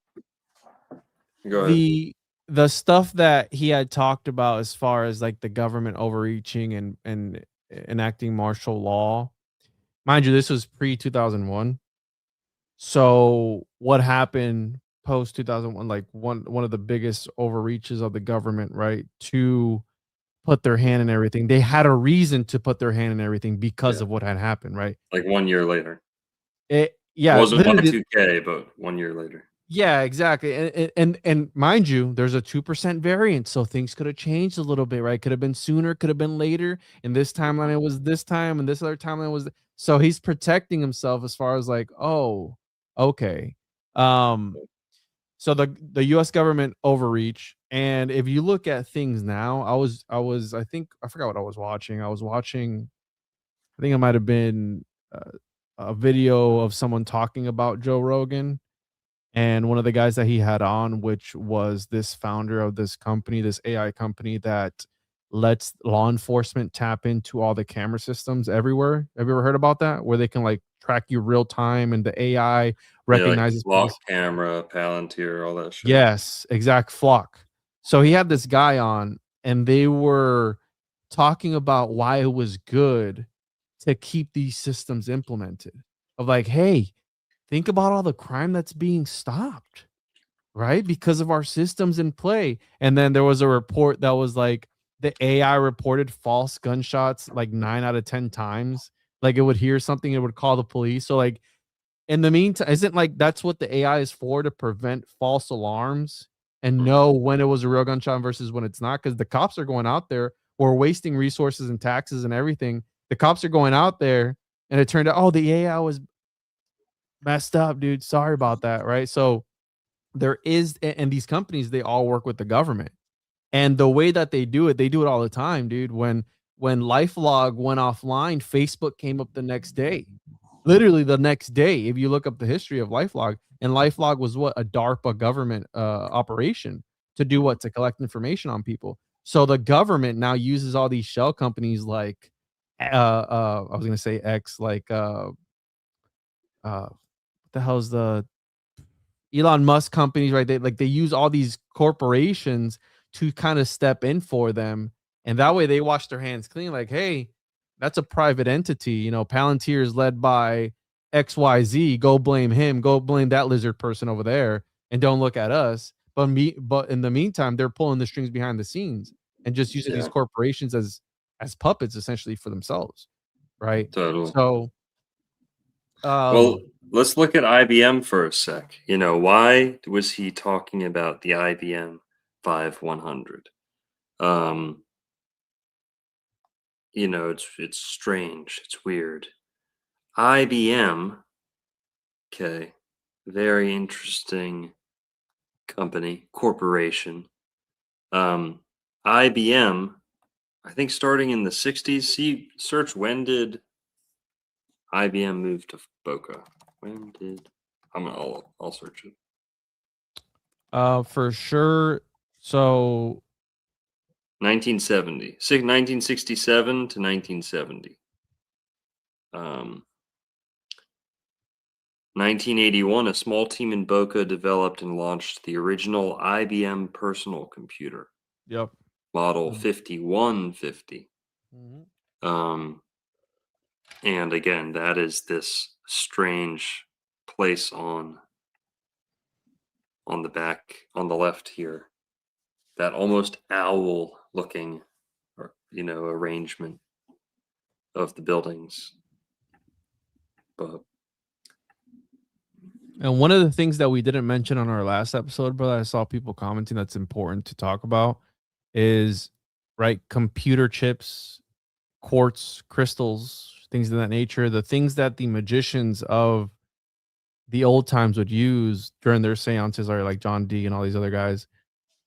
go ahead. the stuff that he had talked about as far as like the government overreaching and enacting martial law, mind you, this was pre 2001. So what happened post 2001? Like one of the biggest overreaches of the government, right? To put their hand in everything. They had a reason to put their hand in everything because of what had happened, right? Like 1 year later. It wasn't literally, Y2K, but 1 year later. yeah, exactly. And mind you, there's a 2% variance, so things could have changed a little bit, right? Could have been sooner, could have been later. In this timeline, it was this time, and this other timeline was. So he's protecting himself as far as like, oh, okay. So the U.S. government overreach, and if you look at things now, I think I forgot what I was watching. I was watching, I think it might have been a video of someone talking about Joe Rogan, and one of the guys that he had on, which was this founder of this company, this AI company that lets law enforcement tap into all the camera systems everywhere. Have you ever heard about that? Where they can like track you real time and the AI recognizes Lock people's. camera, Palantir, all that shit. Yes, exact flock. So he had this guy on, and they were talking about why it was good to keep these systems implemented. Of like, hey, think about all the crime that's being stopped, right? Because of our systems in play. And then there was a report that was like the AI reported false gunshots like 9 out of 10 times. Like it would hear something, it would call the police. So like in the meantime, isn't like that's what the AI is for, to prevent false alarms and know when it was a real gunshot versus when it's not? Because the cops are going out there, we're wasting resources and taxes and everything. The cops are going out there, and it turned out, oh, the AI was messed up, dude. Sorry about that, right? So there is, and these companies, they all work with the government, and the way that they do it all the time, dude. When LifeLog went offline, Facebook came up the next day. Literally the next day, if you look up the history of LifeLog, and LifeLog was what, a DARPA government operation to do what, to collect information on people. So the government now uses all these shell companies like I was gonna say X, like what the hell's the Elon Musk companies, right? They use all these corporations to kind of step in for them, and that way they wash their hands clean. Like, hey, that's a private entity. You know, Palantir is led by XYZ. Go blame him. Go blame that lizard person over there, and don't look at us. But in the meantime, they're pulling the strings behind the scenes and just using these corporations as puppets essentially for themselves, right? Totally. So, well, let's look at IBM for a sec. You know, why was he talking about the IBM 5100? You know, it's strange. It's weird. IBM, okay, very interesting company, corporation. IBM, I think starting in the 60s. See, search when did IBM move to Boca? When did I'll search it. for sure. So 1970, 1967 to 1970. 1981, a small team in Boca developed and launched the original IBM personal computer. Yep. Model 5150. And again, that is this strange place on the back, on the left here, that almost owl looking, arrangement of the buildings. And one of the things that we didn't mention on our last episode, but I saw people commenting that's important to talk about is, right, computer chips, quartz crystals, things of that nature, the things that the magicians of the old times would use during their seances, are like John D and all these other guys,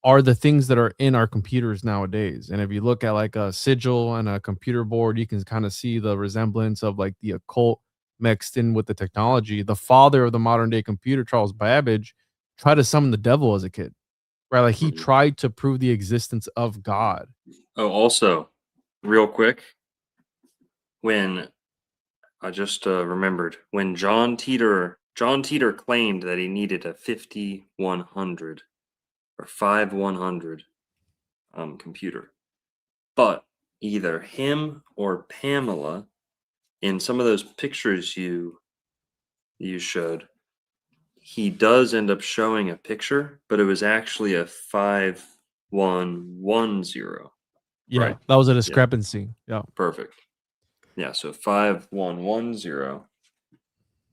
are the things that are in our computers nowadays. And if you look at like a sigil and a computer board, you can kind of see the resemblance of like the occult mixed in with the technology. The father of the modern day computer, Charles Babbage, tried to summon the devil as a kid, right? Like he tried to prove the existence of God. Oh, also, real quick, when I just remembered when John Titor claimed that he needed a 5100 or 5100 computer, but either him or Pamela, in some of those pictures you showed, he does end up showing a picture, but it was actually a 5110. Yeah, Right. that was a discrepancy. Yeah. Perfect. Yeah, so 5110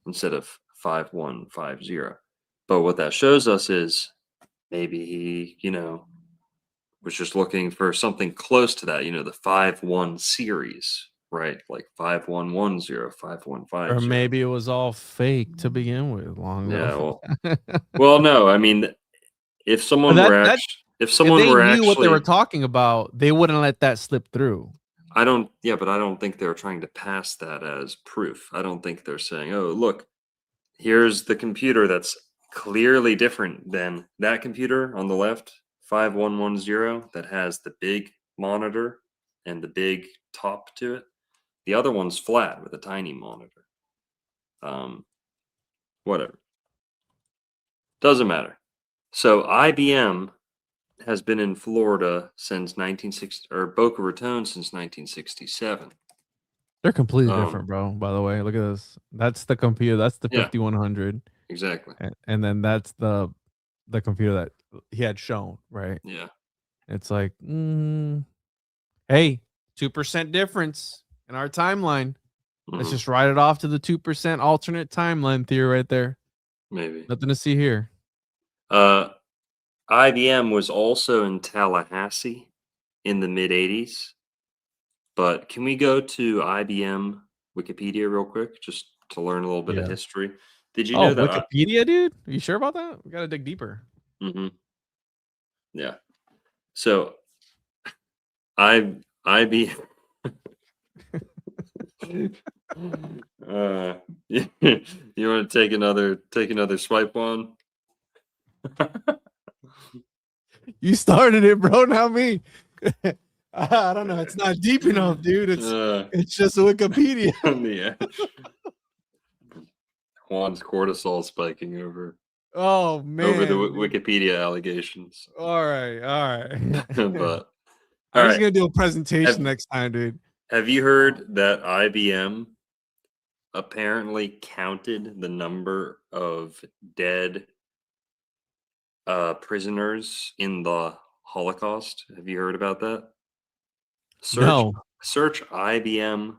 instead of 5150. But what that shows us is maybe he, was just looking for something close to that, the 5-1 series, right? Like 5110, 5150. Or maybe it was all fake to begin with. Yeah, well, no, I mean, if someone were actually, if they knew what they were talking about, they wouldn't let that slip through. but I don't think they're trying to pass that as proof. I don't think they're saying, oh, look, here's the computer that's clearly different than that computer on the left, 5110, that has the big monitor and the big top to it. The other one's flat with a tiny monitor. Whatever. Doesn't matter. So IBM has been in Florida since 1960, or Boca Raton since 1967. They're completely different, bro. By the way, look at this. That's the computer. That's the 5100. Exactly. And then that's the computer that he had shown, right? Yeah. It's like, hey, 2% difference in our timeline. Let's just write it off to the 2% alternate timeline theory right there. Maybe. Nothing to see here. IBM was also in Tallahassee in the mid 80s. But can we go to IBM Wikipedia real quick just to learn a little bit of history? Did you know that Wikipedia, dude? Are you sure about that? We got to dig deeper. Yeah. So IBM you want to take another swipe on? You started it, bro, not me. I don't know. It's not deep enough, dude. It's just a Wikipedia. On the edge. Juan's cortisol spiking over. Oh man. Over the Wikipedia allegations. All right. But I'm just gonna do a presentation next time, dude. Have you heard that IBM apparently counted the number of dead prisoners in the Holocaust? Have you heard about that? Search IBM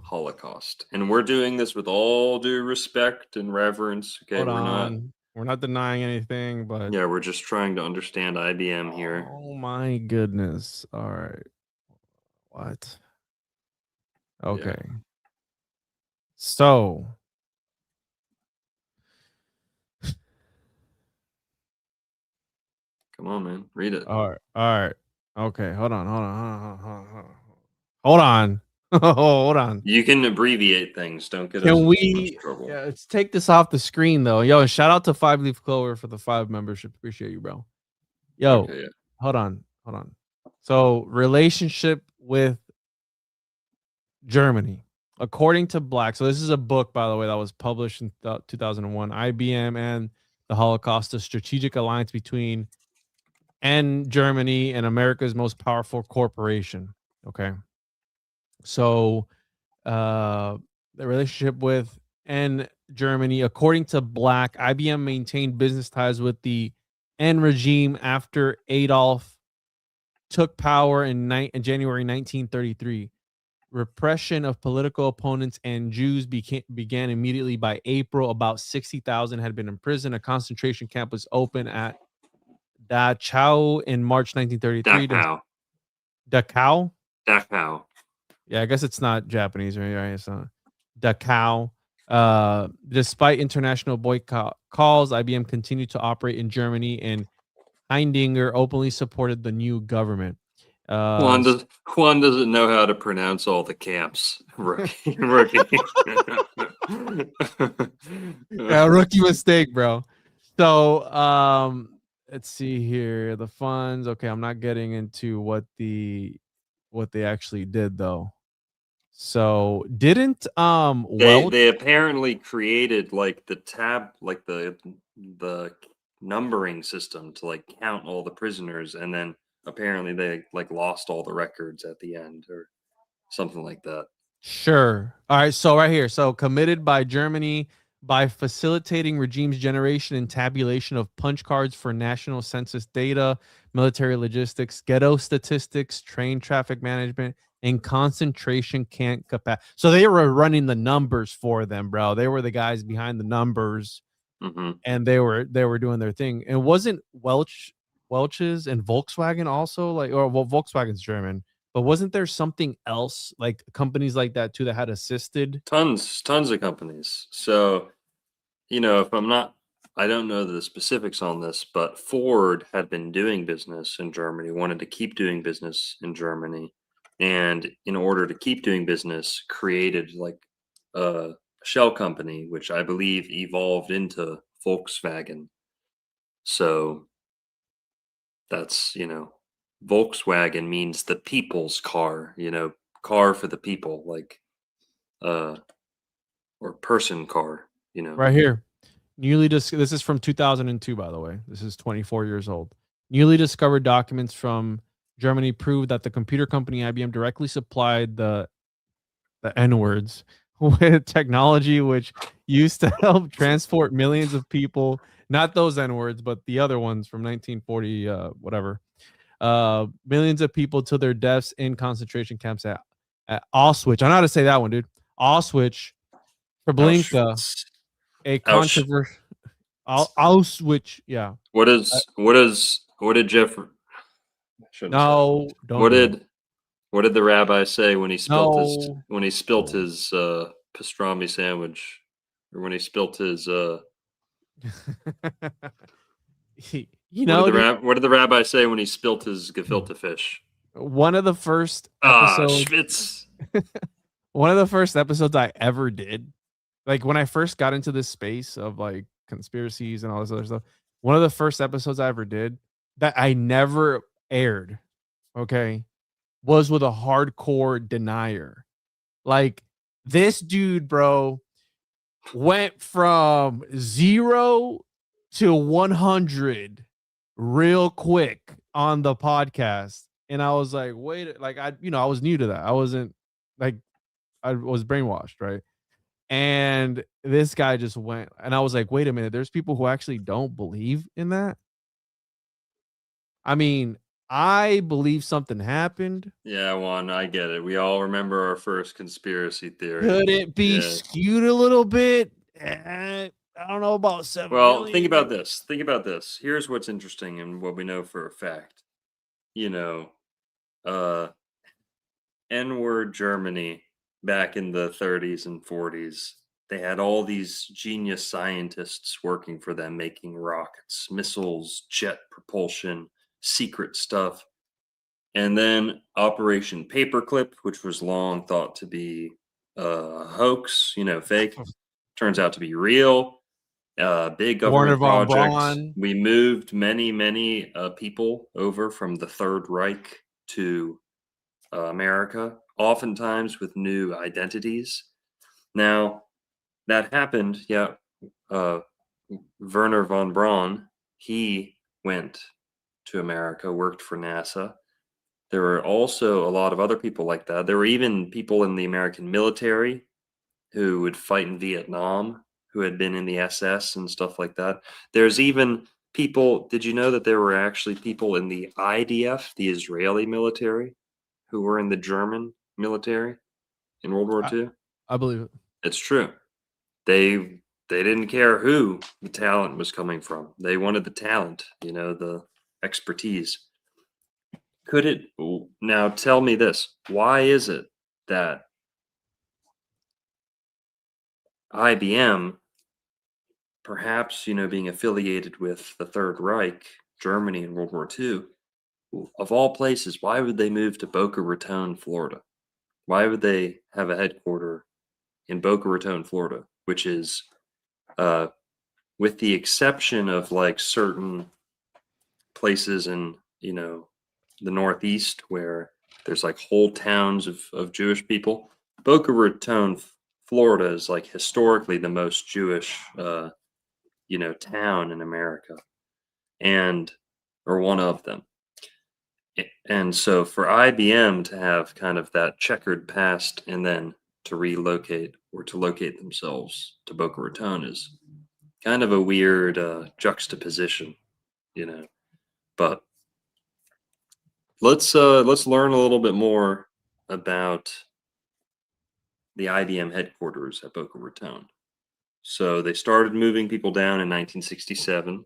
Holocaust. And we're doing this with all due respect and reverence. Okay, we're not denying anything, but yeah, we're just trying to understand IBM here. Oh my goodness. All right. What? Okay. Yeah. So come on, man. Read it. All right. Okay. Hold on. Hold on. You can abbreviate things. Don't get us in trouble. Yeah, let's take this off the screen though. Yo, shout out to 5 Leaf Clover for the 5 membership. Appreciate you, bro. Yo, okay, yeah. Hold on. So, relationship with Germany. According to Black, so this is a book, by the way, that was published in 2001. IBM and the Holocaust, a strategic alliance between Germany and America's most powerful corporation. Okay. So the relationship with Germany, according to Black, IBM maintained business ties with the regime after Adolf took power in January 1933. Repression of political opponents and Jews began immediately. By April, about 60,000 had been imprisoned. A concentration camp was open at Dachau in March 1933. Dachau. Dachau? Dachau. Yeah, I guess it's not Japanese, right? It's not Dachau. Despite international boycott calls, IBM continued to operate in Germany, and Heindinger openly supported the new government. Juan doesn't know how to pronounce all the camps. Rookie. Yeah, rookie mistake, bro. So, let's see here. The funds. Okay, I'm not getting into what they actually did though. So, didn't Welch? They apparently created like the numbering system to like count all the prisoners, and then apparently they like lost all the records at the end or something like that. Sure. All right. So right here. So committed by Germany by facilitating regime's generation and tabulation of punch cards for national census data, military logistics, ghetto statistics, train traffic management, and concentration camp capacity. So they were running the numbers for them, bro. They were the guys behind the numbers, Hmm. and they were doing their thing. And wasn't Welch's and Volkswagen also like, or well, Volkswagen's German, but wasn't there something else like companies like that too that had assisted? Tons of companies. So, if I don't know the specifics on this, but Ford had been doing business in Germany, wanted to keep doing business in Germany, and in order to keep doing business, created like a shell company, which I believe evolved into Volkswagen. So that's, Volkswagen means the people's car, car for the people, like, uh, or person car, Right here. This is from 2002, by the way. This is 24 years old. Newly discovered documents from Germany prove that the computer company IBM directly supplied the N words with technology which used to help transport millions of people, not those N words, but the other ones from 1940, whatever. Millions of people to their deaths in concentration camps at Auschwitz. I know how to say that one, dude. Auschwitz, Treblinka, Auschwitz. a Ausch- controversial Auschwitz. Yeah. What did Jeff? I shouldn't say. No, don't What do it. what did the rabbi say when he No. spilt his pastrami sandwich, or when he spilt his You know, dude, what did the rabbi say when he spilt his gefilte fish? one of the first Ah, episodes, Schwitz. one of the first episodes I ever did, like when I first got into this space of like conspiracies and all this other stuff, one of the first episodes I ever did that I never aired, okay, was with a hardcore denier. Like this dude, bro, went from 0 to 100 real quick on the podcast. And I was like, wait, like I was new to that. I wasn't like, I was brainwashed, right? And this guy just went, and I was like, wait a minute, there's people who actually don't believe in that. I mean, I believe something happened. Yeah, Juan, I get it. We all remember our first conspiracy theory. Could it be Yeah. skewed a little bit? I don't know about 7 Well, million. think about this. Think about this. Here's what's interesting and what we know for a fact. Uh, N-word Germany back in the 30s and 40s, they had all these genius scientists working for them, making rockets, missiles, jet propulsion, secret stuff. And then Operation Paperclip, which was long thought to be a hoax, fake, turns out to be real. Big Warner government von project. Braun. We moved many people over from the Third Reich to America, oftentimes with new identities. Now, that happened, yeah. Werner von Braun, he went to America, worked for NASA. There were also a lot of other people like that. There were even people in the American military who would fight in Vietnam, who had been in the SS and stuff like that. There's even people, did you know that there were actually people in the IDF, the Israeli military, who were in the German military in World War II? I believe it. It's true. They didn't care who the talent was coming from. They wanted the talent, the expertise. Could it now tell me this? Why is it that IBM, perhaps, being affiliated with the Third Reich, Germany in World War II, of all places, why would they move to Boca Raton, Florida? Why would they have a headquarter in Boca Raton, Florida, which is, with the exception of like certain places in, the Northeast where there's like whole towns of Jewish people, Boca Raton, Florida is like historically the most Jewish, town in America, or one of them. And so for IBM to have kind of that checkered past and then to relocate or to locate themselves to Boca Raton is kind of a weird juxtaposition, But let's learn a little bit more about the IBM headquarters at Boca Raton. So they started moving people down in 1967,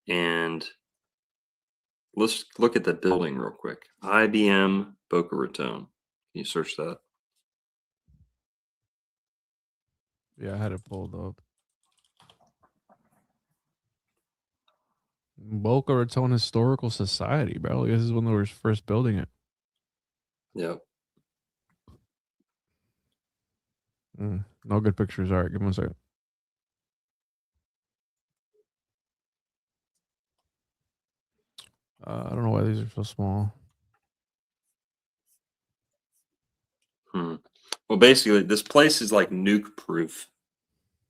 and let's look at the building real quick. IBM Boca Raton. Can you search that? Yeah, I had it pulled up. Boca Raton Historical Society, bro. This is when they were first building it. Yep. No good pictures. All right, give me 1 second. I don't know why these are so small. Well, basically, this place is like nuke proof.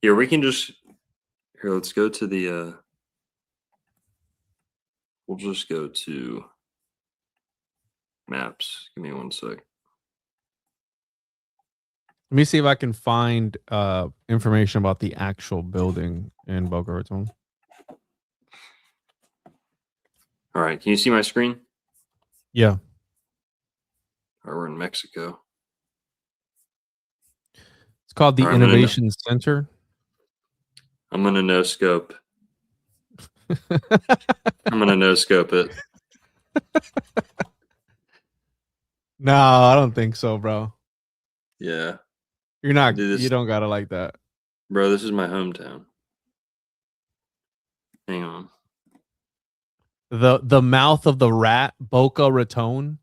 Here, let's go to the, we'll just go to maps. Give me 1 sec. Let me see if I can find information about the actual building in Boca Raton. All right, can you see my screen? Yeah. All right, we're in Mexico. It's called the All right, Innovation Center. I'm gonna no scope. I'm gonna no scope it. No, I don't think so, bro. Yeah, You're not. Do this. You don't gotta like that. Bro, this is my hometown. Hang on. The mouth of the rat, Boca Raton.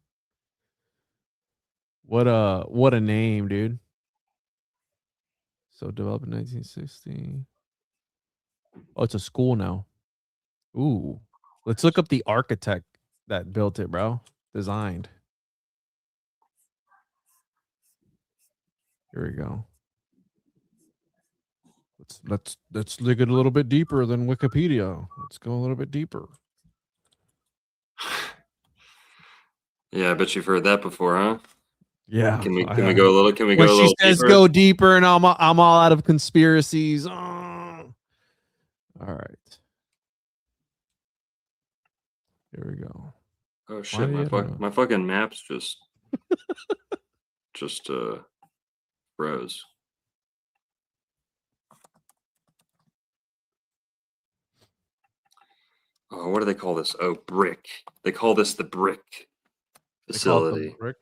What a name, dude. So developed in 1960. Oh, it's a school now. Ooh. Let's look up the architect that built it, bro. Designed. Here we go. Let's dig it a little bit deeper than Wikipedia. Let's go a little bit deeper. Yeah, I bet you've heard that before, huh? Yeah. Can we go a little? Can we when go a she little says deeper? go deeper, and I'm all out of conspiracies. All right. Here we go. Oh shit! My fucking maps just froze. Oh, what do they call this? Oh, brick. They call this the brick facility. Brick.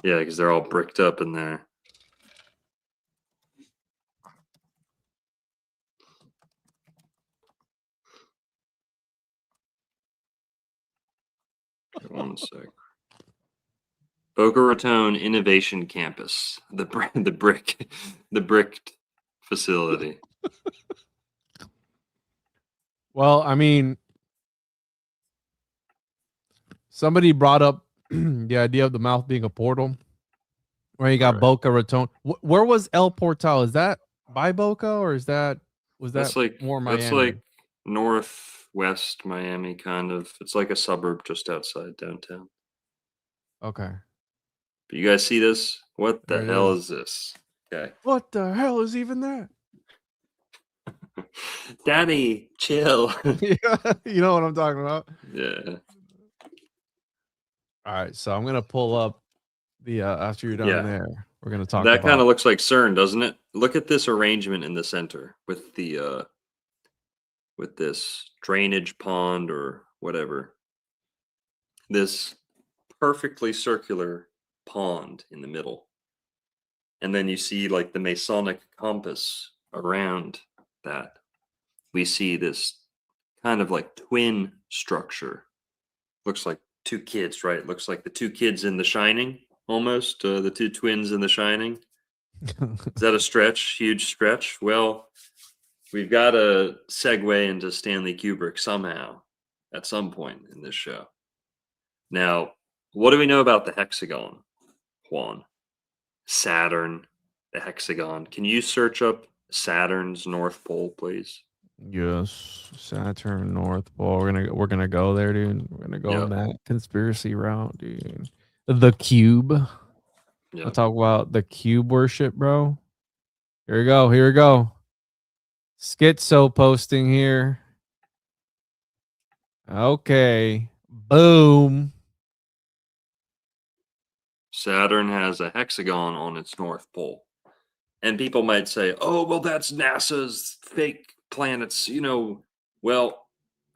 Yeah, because they're all bricked up in there. Okay, 1 sec. Boca Raton Innovation Campus, the bricked facility. Well, I mean, somebody brought up the idea of the mouth being a portal, where you got Right. Boca Raton. Where was El Portal? Is that by Boca, or was that more Miami? That's like northwest Miami, kind of. It's like a suburb just outside downtown. Okay. But you guys see this? What the There it hell is. is this? Okay. What the hell is even that? Daddy, chill. Yeah, you know what I'm talking about. Yeah. All right, so I'm gonna pull up the after you're done Yeah. there. We're gonna talk That about kind of looks like CERN, doesn't it? Look at this arrangement in the center with the with this drainage pond or whatever. This perfectly circular pond in the middle. and then you see like the Masonic compass around that. We see this kind of like twin structure. Looks like two kids, right? Looks like the two kids in The Shining, almost, the two twins in The Shining. Is that a stretch? Huge stretch? Well, we've got to segue into Stanley Kubrick somehow at some point in this show. Now, what do we know about the hexagon, Juan? Saturn, the hexagon. Can you search up Saturn's North Pole, please? Yes, Saturn, North Pole. We're gonna go there, dude. We're gonna go Yeah. on that conspiracy route, dude. The cube. Yeah. I'll talk about the cube worship, bro. Here we go. Here we go. Schizo posting here. Okay. Boom. Saturn has a hexagon on its North Pole. And people might say, oh, well, that's NASA's fake planets. Well,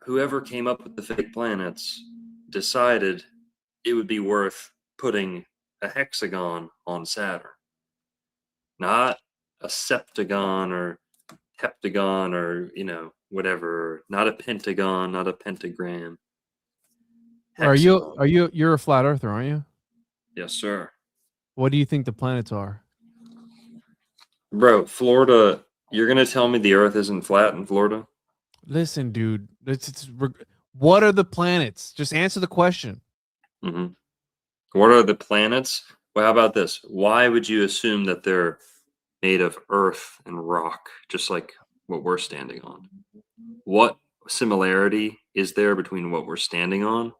whoever came up with the fake planets decided it would be worth putting a hexagon on Saturn, not a septagon or heptagon or, whatever, not a pentagon, not a pentagram. Hexagon. You're a flat earther, aren't you? Yes, sir. What do you think the planets are? Bro, Florida, you're going to tell me the earth isn't flat in Florida? Listen, dude. What are the planets? Just answer the question. Mm-hmm. What are the planets? Well, how about this? Why would you assume that they're made of earth and rock, just like what we're standing on? What similarity is there between what we're standing on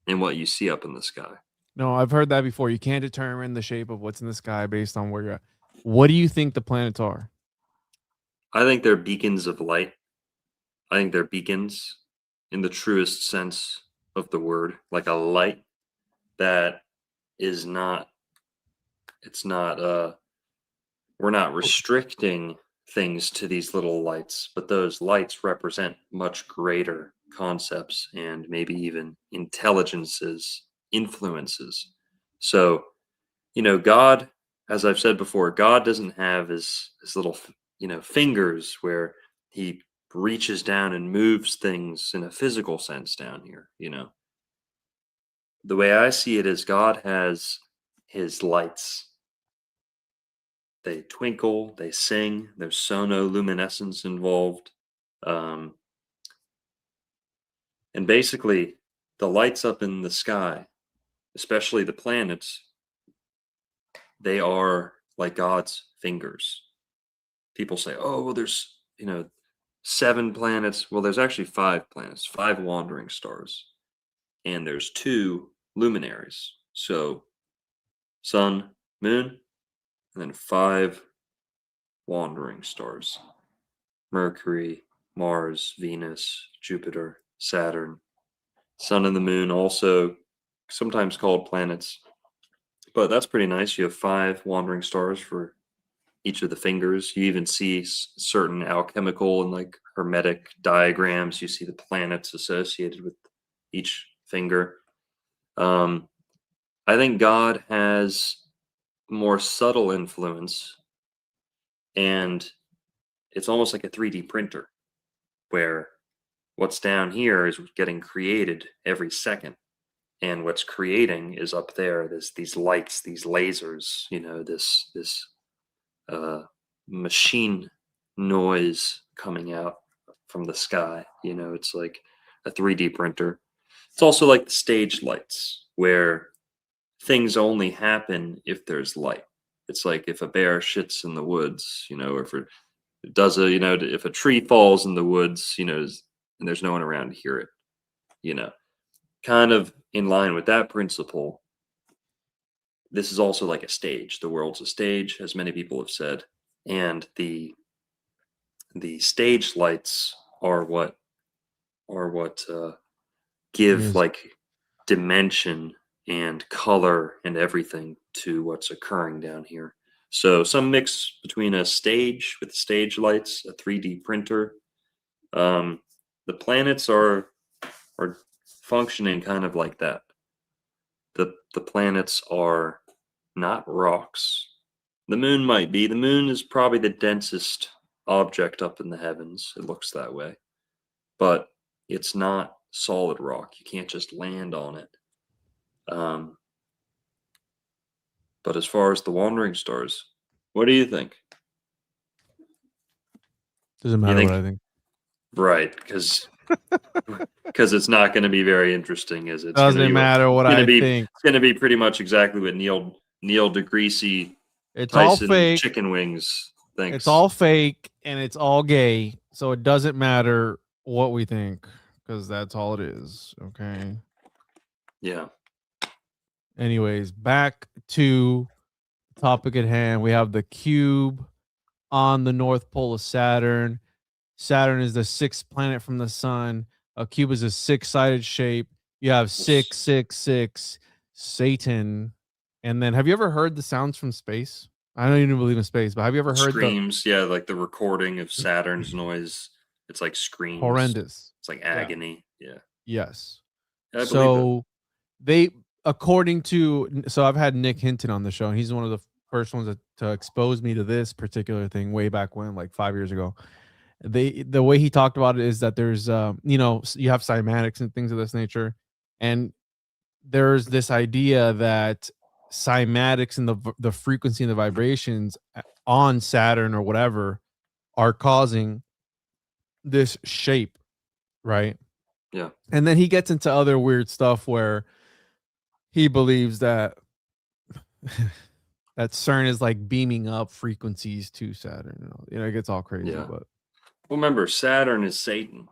and what you see up in the sky? No, I've heard that before. You can't determine the shape of what's in the sky based on where you're at. What do you think the planets are? I think they're beacons of light. I think they're beacons in the truest sense of the word, like a light that is not, we're not restricting things to these little lights, but those lights represent much greater concepts and maybe even intelligences, influences. So, God, as I've said before, God doesn't have his little, fingers where he reaches down and moves things in a physical sense down here. The way I see it is God has his lights. They twinkle, they sing, there's sonoluminescence involved. And basically, the lights up in the sky, especially the planets, they are like God's fingers. People say, oh, well, there's, 7 planets. Well, there's actually 5 planets, 5 wandering stars. And there's 2 luminaries. So, sun, moon, and then 5 wandering stars. Mercury, Mars, Venus, Jupiter, Saturn. Sun and the moon also sometimes called planets. But that's pretty nice. You have 5 wandering stars for each of the fingers. You even see certain alchemical and like hermetic diagrams. You see the planets associated with each finger. I think God has more subtle influence, and it's almost like a 3D printer where what's down here is getting created every second, and what's creating is up there. There's these lights, these lasers, this machine noise coming out from the sky. It's like a 3D printer. It's also like the stage lights where things only happen if there's light. It's like if a bear shits in the woods, or if it does if a tree falls in the woods, and there's no one around to hear it, kind of in line with that principle. This is also like a stage. The world's a stage, as many people have said. And the stage lights are what give Yes. like dimension and color and everything to what's occurring down here. So some mix between a stage with stage lights, a 3D printer. The planets are functioning kind of like that. The planets are not rocks. The moon might be. The moon is probably the densest object up in the heavens. It looks that way. But it's not solid rock. You can't just land on it. But as far as the wandering stars, what do you think? Doesn't matter what I think. Right, because it's not going to be very interesting, is it? It's Doesn't matter what I think. It's going to be pretty much exactly what Neil deGrasse It's Tyson all fake. Chicken Wings thinks. It's all fake and it's all gay, so it doesn't matter what we think because that's all it is. Okay. Yeah. Anyways, back to the topic at hand. We have the cube on the North Pole of Saturn. Saturn is the sixth planet from the sun. A cube is a six-sided shape. You have 666, Satan. And then have you ever heard the sounds from space? I don't even believe in space, but have you ever heard screams? Yeah, like the recording of Saturn's noise. It's like screams. Horrendous. It's like agony. Yeah. Yes. I believe So they, according to, so I've had Nick Hinton on the show, and he's one of the first ones to expose me to this particular thing way back when, like 5 years ago. The way he talked about it is that there's you know, you have cymatics and things of this nature, and there's this idea that cymatics and the frequency and the vibrations on Saturn or whatever are causing this shape, right? Yeah. And then he gets into other weird stuff where he believes that that CERN is like beaming up frequencies to Saturn. You know, it gets all crazy. Yeah. But well, remember, Saturn is Satan.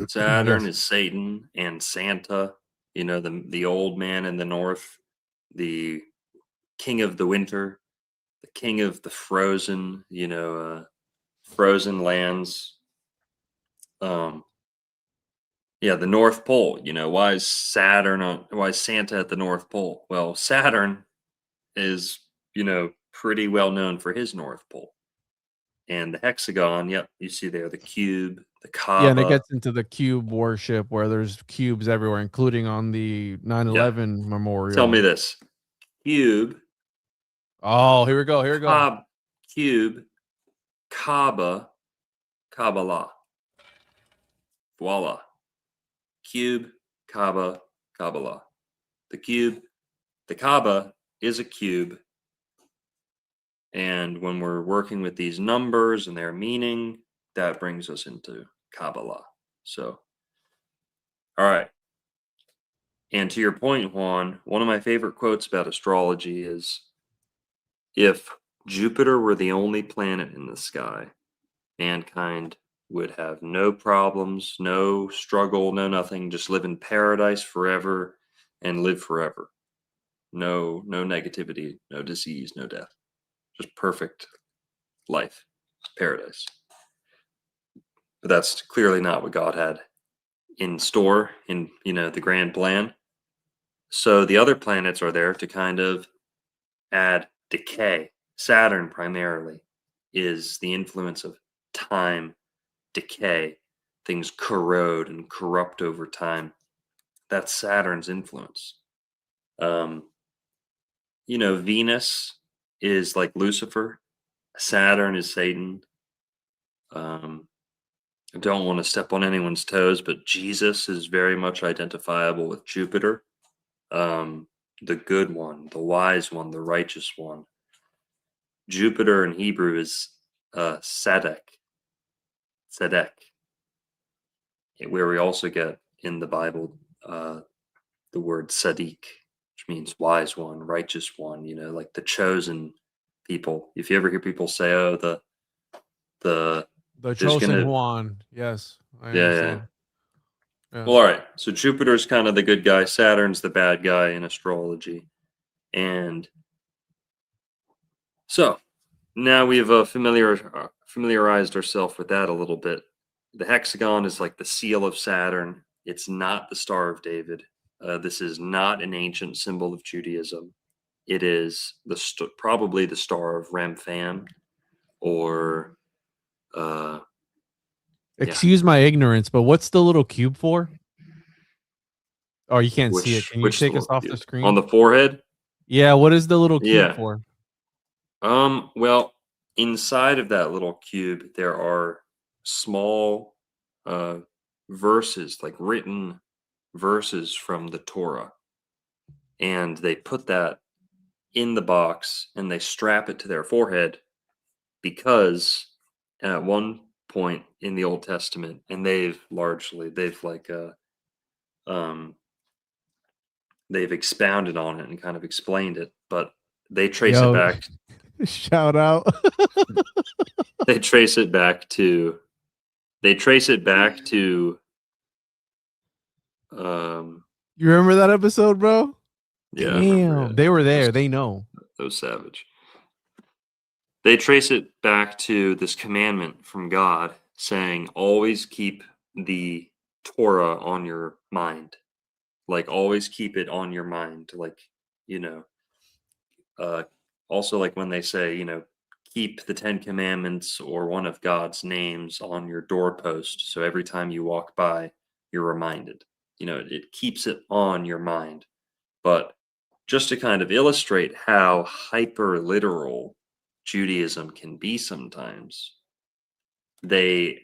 Saturn is Satan and Santa. You know, the old man in the north, the king of the winter, the king of the frozen, frozen lands. Yeah, the North Pole. You know, why is Santa at the North Pole? Well, Saturn is, pretty well known for his North Pole. And the hexagon, yep, you see there the cube, the Kaaba. Yeah, and it gets into the cube worship where there's cubes everywhere, including on the 9/11 memorial. Tell me this. Cube. Oh, here we go. Cube, Kaaba, Kabbalah. Voila. Cube, Kaaba, Kabbalah. The cube, the Kaaba is a cube. And when we're working with these numbers and their meaning, that brings us into Kabbalah. So, all right. And to your point, Juan, one of my favorite quotes about astrology is, if Jupiter were the only planet in the sky, mankind would have no problems, no struggle, no nothing, just live in paradise forever and live forever. No negativity, no disease, no death. Just perfect life, paradise. But that's clearly not what God had in store in, the grand plan. So the other planets are there to kind of add decay. Saturn primarily is the influence of time, decay. Things corrode and corrupt over time. That's Saturn's influence. Venus is like Lucifer. Saturn is Satan. I don't want to step on anyone's toes, but Jesus is very much identifiable with Jupiter. The good one, the wise one, the righteous one. Jupiter in Hebrew is Sadek, where we also get in the Bible the word Sadiq, which means wise one, righteous one, like the chosen people. If you ever hear people say, oh, the chosen one. Yes. I understand. Yeah. Well, all right. So Jupiter's kind of the good guy. Saturn's the bad guy in astrology. And so now we've familiarized ourselves with that a little bit. The hexagon is like the seal of Saturn. It's not the Star of David. This is not an ancient symbol of Judaism. It is probably the Star of Remphan, or excuse my ignorance, but what's the little cube for? Oh, you can't see it. Can you take us off the screen? On the forehead? Yeah, what is the little cube for? Well, inside of that little cube, there are small verses, like written verses from the Torah, and they put that in the box and they strap it to their forehead because at one point in the Old Testament, and um they've expounded on it and kind of explained it, but they trace it Yo, back shout out. they trace it back to they trace it back to You remember that episode, bro? yeah, I remember Damn, it. they were there. Just They know. so savage. They trace it back to this commandment from God saying, always keep the Torah on your mind. Like, always keep it on your mind. Like, you know, uh, also, like when they say, keep the Ten Commandments or one of God's names on your doorpost. So every time you walk by, you're reminded. It keeps it on your mind. But just to kind of illustrate how hyper literal Judaism can be sometimes, they,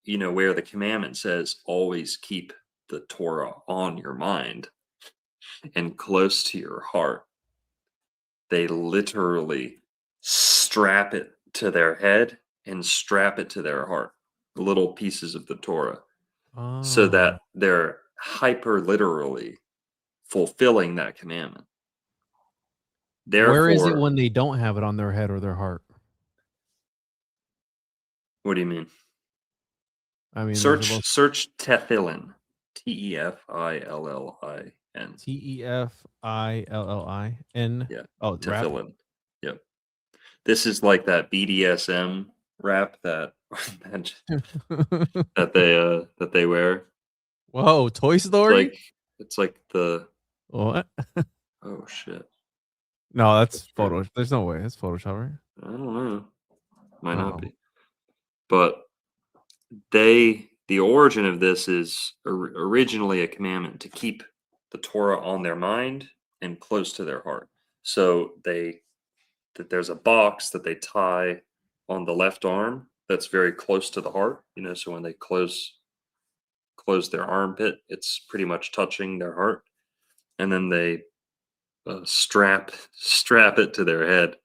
where the commandment says, always keep the Torah on your mind and close to your heart, they literally strap it to their head and strap it to their heart, little pieces of the Torah, so Oh, that they're hyper literally fulfilling that commandment. where is it Therefore, when they don't have it on their head or their heart? what do you mean? I mean, they're supposed Search Tefillin, Tefillin. Tefillin. Yeah, Oh, rap. Tefillin. Yep. This is like that BDSM rap that that they wear. Whoa, Toy It's Story? like it's like the What? oh shit. No, that's That's right. photo. There's no way. That's Photoshop, right? I don't know. Might not Oh. be. But the origin of this is originally a commandment to keep the Torah on their mind and close to their heart. So that there's a box that they tie on the left arm that's very close to the heart. So when they close their armpit, it's pretty much touching their heart, and then they strap it to their head.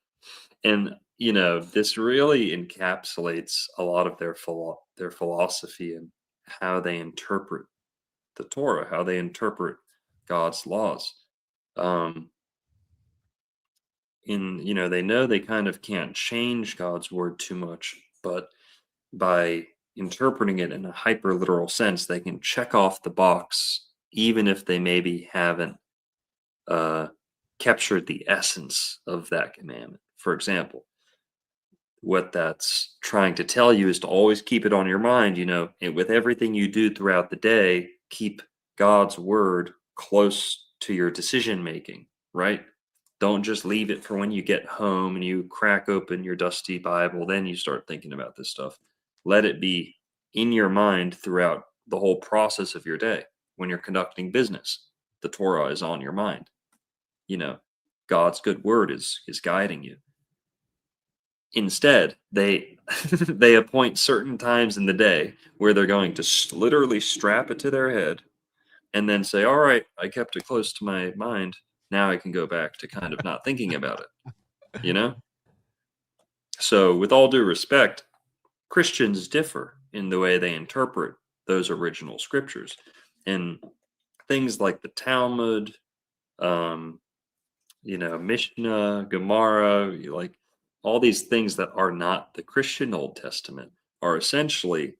And this really encapsulates a lot of their philosophy and how they interpret the Torah, how they interpret God's laws. Um, they know they kind of can't change God's word too much, but by interpreting it in a hyper literal sense, they can check off the box, even if they maybe haven't uh, captured the essence of that commandment. For example, what that's trying to tell you is to always keep it on your mind, and with everything you do throughout the day, keep God's word close to your decision making, right? Don't just leave it for when you get home and you crack open your dusty Bible, then you start thinking about this stuff. Let it be in your mind throughout the whole process of your day. When you're conducting business, the Torah is on your mind. God's good word is guiding you. Instead, they they appoint certain times in the day where they're going to literally strap it to their head and then say, all right, I kept it close to my mind. Now I can go back to kind of not thinking about it. So with all due respect, Christians differ in the way they interpret those original scriptures. And things like the Talmud, Mishnah, Gemara, like all these things that are not the Christian Old Testament are essentially,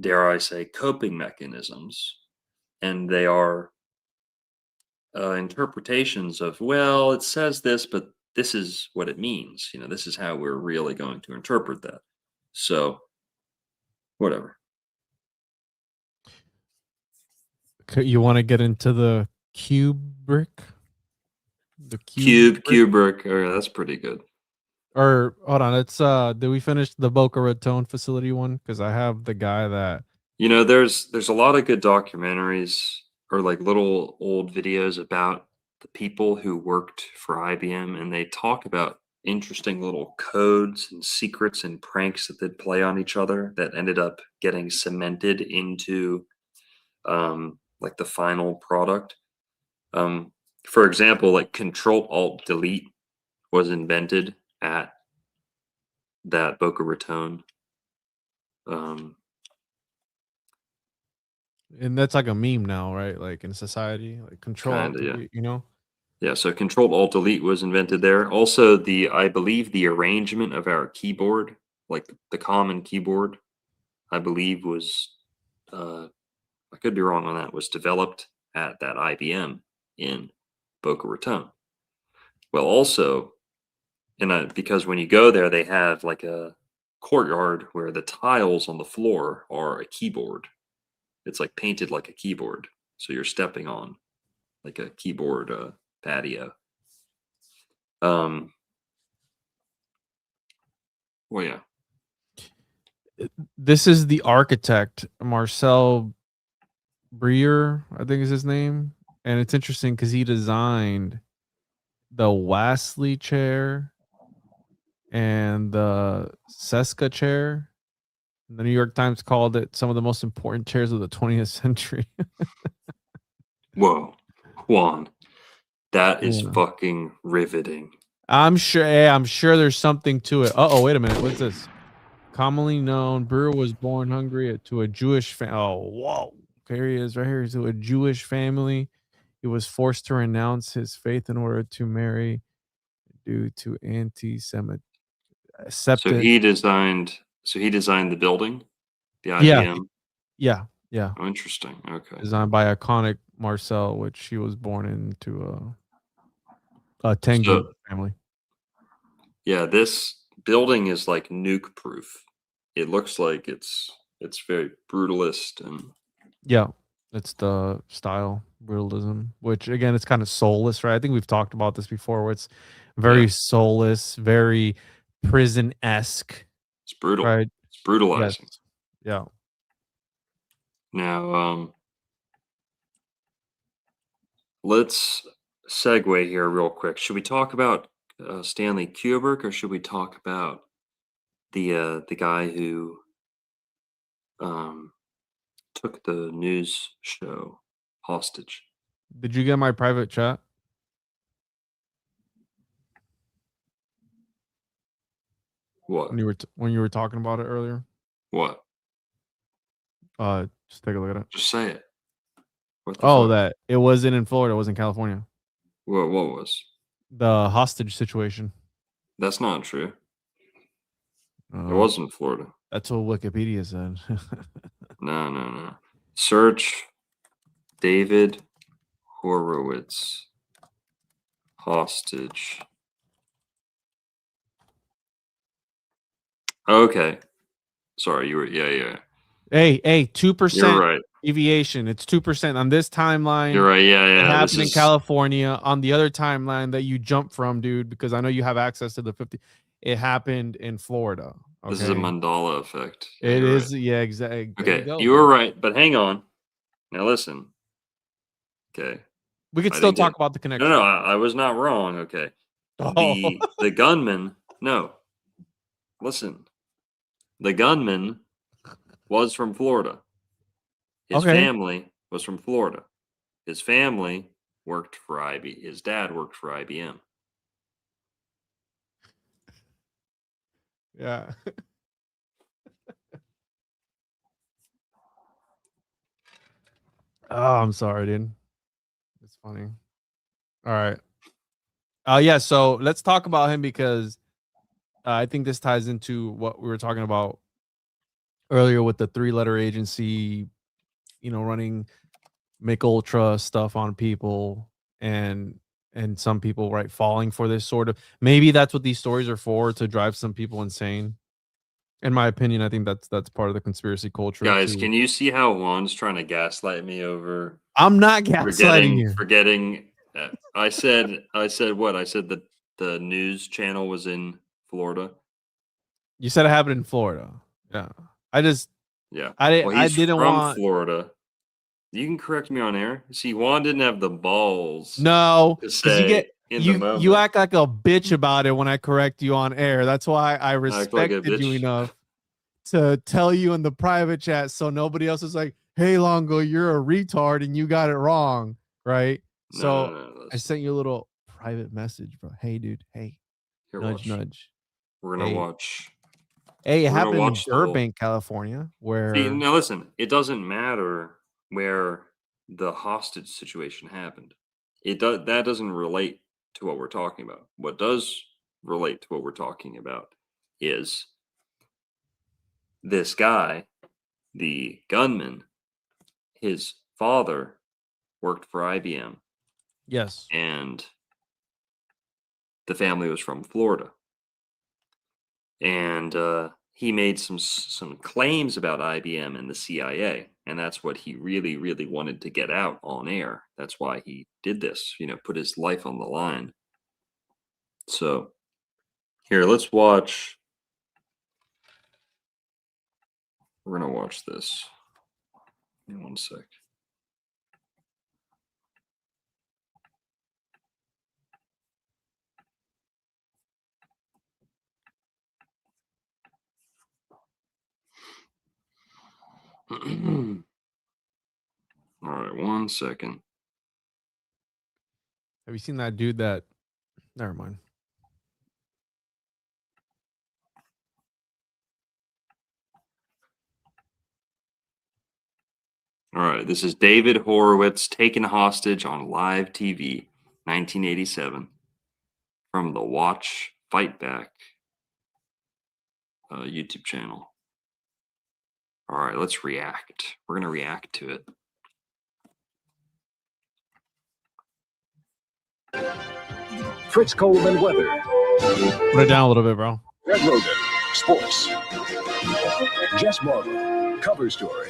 dare I say, coping mechanisms. And they are interpretations of, well, it says this, but this is what it means. This is how we're really going to interpret that. So, whatever. You want to get into the Kubrick? The Kubrick? Kubrick. Oh, that's pretty good. Or hold on, it's did we finish the Boca Raton facility one? Because I have the guy that There's a lot of good documentaries or like little old videos about the people who worked for IBM, and they talk about interesting little codes and secrets and pranks that they'd play on each other that ended up getting cemented into like the final product. For example, like Control Alt Delete was invented at that Boca Raton. And that's like a meme now, right? Like in society, like control alt Kinda, yeah. delete, you know? Yeah, so Control Alt Delete was invented there. Also, I believe the arrangement of our keyboard, like the common keyboard, I believe was, I could be wrong on that, was developed at that IBM in Boca Raton. Well, also, because when you go there, they have like a courtyard where the tiles on the floor are a keyboard. It's like painted like a keyboard, so you're stepping on like a keyboard patio. Well, yeah. This is the architect, Marcel Brier, I think is his name. And it's interesting because he designed the Wesley chair and the Seska chair. The New York Times called it some of the most important chairs of the 20th century. Whoa, Juan, that is Yeah. fucking riveting. I'm sure there's something to it. Oh, wait a minute. What's this? Commonly known, Brewer was born Hungary to a Jewish family. Oh, whoa. Here he is right here. To a Jewish family. He was forced to renounce his faith in order to marry due to anti-Semitic. So he designed the building, the Yeah, IBM. yeah. Oh, interesting. Okay. Designed by iconic Marcel, which he was born into a Tengu family. Yeah, this building is like nuke proof. It looks like it's very brutalist and Yeah, it's the style brutalism, which again, it's kind of soulless, right? I think we've talked about this before, where it's very soulless, very prison-esque. it's brutal. Right. It's brutalizing. Yes. Yeah. Now, let's segue here real quick. Should we talk about Stanley Kubrick, or should we talk about the guy who took the news show hostage? Did you get my private chat? What? When you were talking about it earlier? What? Just take a look at it. Just say it. What the Oh, fuck? that it wasn't in Florida, it was in California. What was? The hostage situation. That's not true. It was in Florida. That's what Wikipedia said. No. Search David Horowitz hostage. Okay. Sorry, you were yeah. Hey, 2% You're right. deviation. It's 2% on this timeline. You're right. Yeah. It happened in California. On the other timeline that you jump from, dude, because I know you have access to the 50. It happened in Florida. Okay? This is a mandala effect. Yeah, It is, right. yeah, exactly. Okay, you were right, but hang on. Now listen. Okay. We could still talk about the connection. No, I was not wrong. Okay. Oh. The gunman. No. Listen. The gunman was from Florida. His family was from Florida. His family worked for IBM. His dad worked for IBM. Yeah. Oh, I'm sorry, dude. It's funny. All right. Yeah, so let's talk about him because I think this ties into what we were talking about earlier with the 3-letter agency, running Make Ultra stuff on people and some people, right, falling for this sort of, maybe that's what these stories are for, to drive some people insane. In my opinion, I think that's part of the conspiracy culture. Guys, can you see how Juan's trying to gaslight me over? I'm not gaslighting you. Forgetting. I said what? I said that the news channel was in Florida. You said it happened in Florida. Yeah. I didn't from want Florida. You can correct me on air. See, Juan didn't have the balls. No, To because say in the moment. you act like a bitch about it when I correct you on air. That's why I Act like a respected you bitch. enough to tell you in the private chat, so nobody else is like, "Hey, Longo, you're a retard and you got it wrong," right? So No, I sent you a little private message, bro. Hey, dude. Hey, Here, nudge, watch. nudge. We're gonna Hey. watch. Hey, it We're gonna happened in watch the whole- Burbank, California, where See, now listen, it doesn't matter where the hostage situation happened. That doesn't relate to what we're talking about. What does relate to what we're talking about is this guy, the gunman, his father worked for IBM yes, and the family was from Florida. And he made some claims about IBM and the CIA, and that's what he really, really wanted to get out on air. That's why he did this, put his life on the line. So, here, let's watch. We're gonna watch this. Give me 1 sec. All right, 1 second. have you seen that dude that? Never mind. All right, this is David Horowitz taken hostage on live TV, 1987, from the Watch Fight Back YouTube channel. All right, let's react. We're going to react to it. Fritz Coleman weather. Put it down a little bit, bro. Red Rogan sports. Jess Marvel cover story.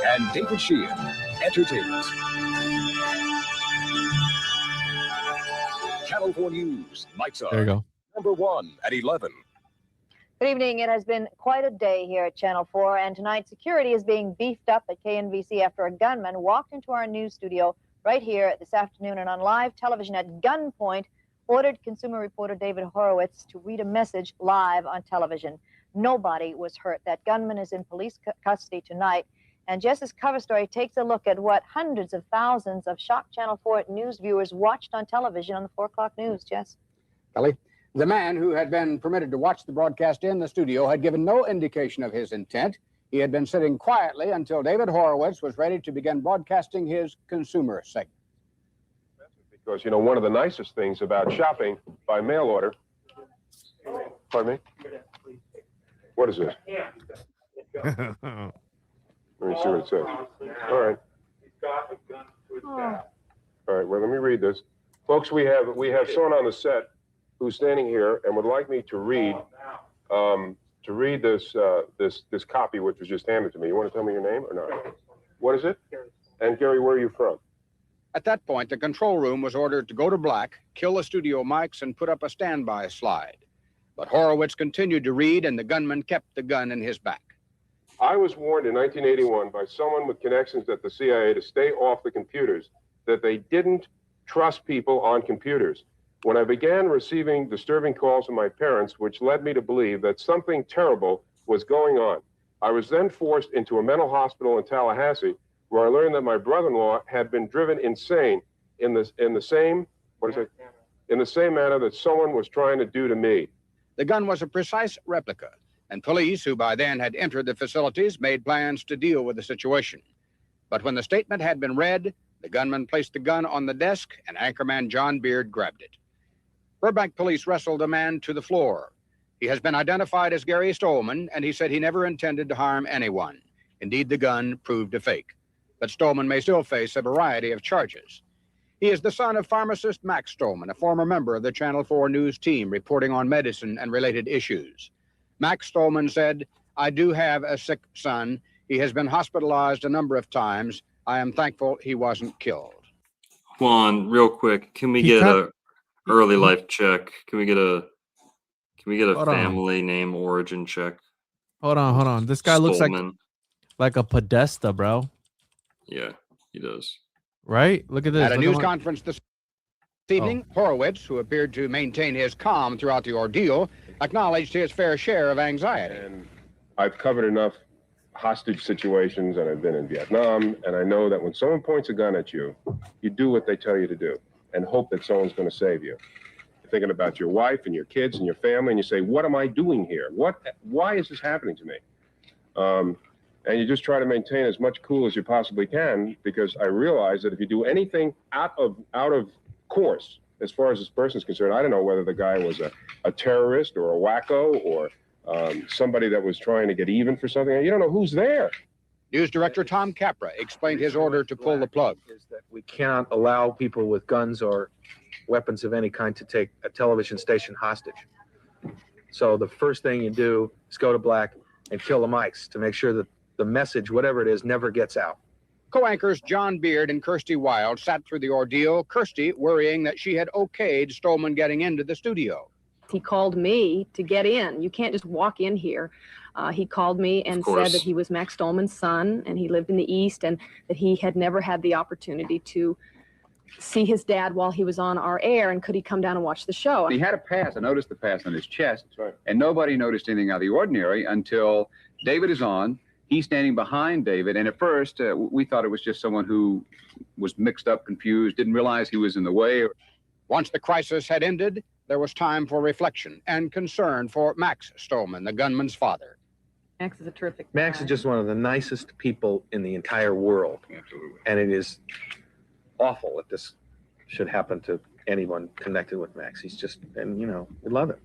And David Sheehan entertainment. Channel 4 News lights There you are go. number 1 at 11. Good evening. It has been quite a day here at Channel 4, and tonight security is being beefed up at KNVC after a gunman walked into our news studio right here this afternoon and on live television at gunpoint ordered consumer reporter David Horowitz to read a message live on television. Nobody was hurt. That gunman is in police custody tonight, and Jess's cover story takes a look at what hundreds of thousands of shocked Channel 4 news viewers watched on television on the 4 o'clock news. Jess? Kelly, the man who had been permitted to watch the broadcast in the studio had given no indication of his intent. He had been sitting quietly until David Horowitz was ready to begin broadcasting his consumer segment. Because, one of the nicest things about shopping by mail order. Pardon me? What is this? Let me see what it says. All right. All right, well, let me read this. Folks, we have someone on the set who's standing here and would like me to read this copy which was just handed to me. You want to tell me your name or not? What is it? And Gary, where are you from? At that point, the control room was ordered to go to black, kill the studio mics, and put up a standby slide. But Horowitz continued to read, and the gunman kept the gun in his back. I was warned in 1981 by someone with connections at the CIA to stay off the computers, that they didn't trust people on computers. When I began receiving disturbing calls from my parents, which led me to believe that something terrible was going on, I was then forced into a mental hospital in Tallahassee, where I learned that my brother-in-law had been driven insane in the same manner that someone was trying to do to me. The gun was a precise replica, and police, who by then had entered the facilities, made plans to deal with the situation. But when the statement had been read, the gunman placed the gun on the desk, and anchorman John Beard grabbed it. Burbank police wrestled the man to the floor. He has been identified as Gary Stolman, and he said he never intended to harm anyone. Indeed, the gun proved a fake. But Stolman may still face a variety of charges. He is the son of pharmacist Max Stolman, a former member of the Channel 4 News team reporting on medicine and related issues. Max Stolman said, "I do have a sick son. He has been hospitalized a number of times. I am thankful he wasn't killed." Juan, real quick, can we get a early life check? Can we get a family name origin check? Hold on. This guy looks Stolman. like a Podesta, bro. Yeah, he does. Right? Look at this. At a Look news my- conference this evening, Horowitz, who appeared to maintain his calm throughout the ordeal, acknowledged his fair share of anxiety. And I've covered enough hostage situations, and I've been in Vietnam, and I know that when someone points a gun at you, you do what they tell you to do and hope that someone's going to save you. You're thinking about your wife and your kids and your family, and you say, what am I doing here? Why is this happening to me? And you just try to maintain as much cool as you possibly can, because I realize that if you do anything out of course, as far as this person is concerned, I don't know whether the guy was a terrorist or a wacko or somebody that was trying to get even for something. You don't know who's there. News director Tom Capra explained his order to pull the plug. Is that we cannot allow people with guns or weapons of any kind to take a television station hostage. So the first thing you do is go to black and kill the mics to make sure that the message, whatever it is, never gets out. Co-anchors John Beard and Kirsty Wilde sat through the ordeal, Kirsty worrying that she had okayed Stolman getting into the studio. He called me to get in. You can't just walk in here. He called me and said that he was Max Stolman's son and he lived in the East and that he had never had the opportunity to see his dad while he was on our air, and could he come down and watch the show? He had a pass. I noticed the pass on his chest, and nobody noticed anything out of the ordinary until David is on. He's standing behind David, and at first we thought it was just someone who was mixed up, confused, didn't realize he was in the way. Once the crisis had ended, there was time for reflection and concern for Max Stolman, the gunman's father. Max is a terrific Max is just one of the nicest people in the entire world. Absolutely. And it is awful if this should happen to anyone connected with Max. He's just, and you know, we love it.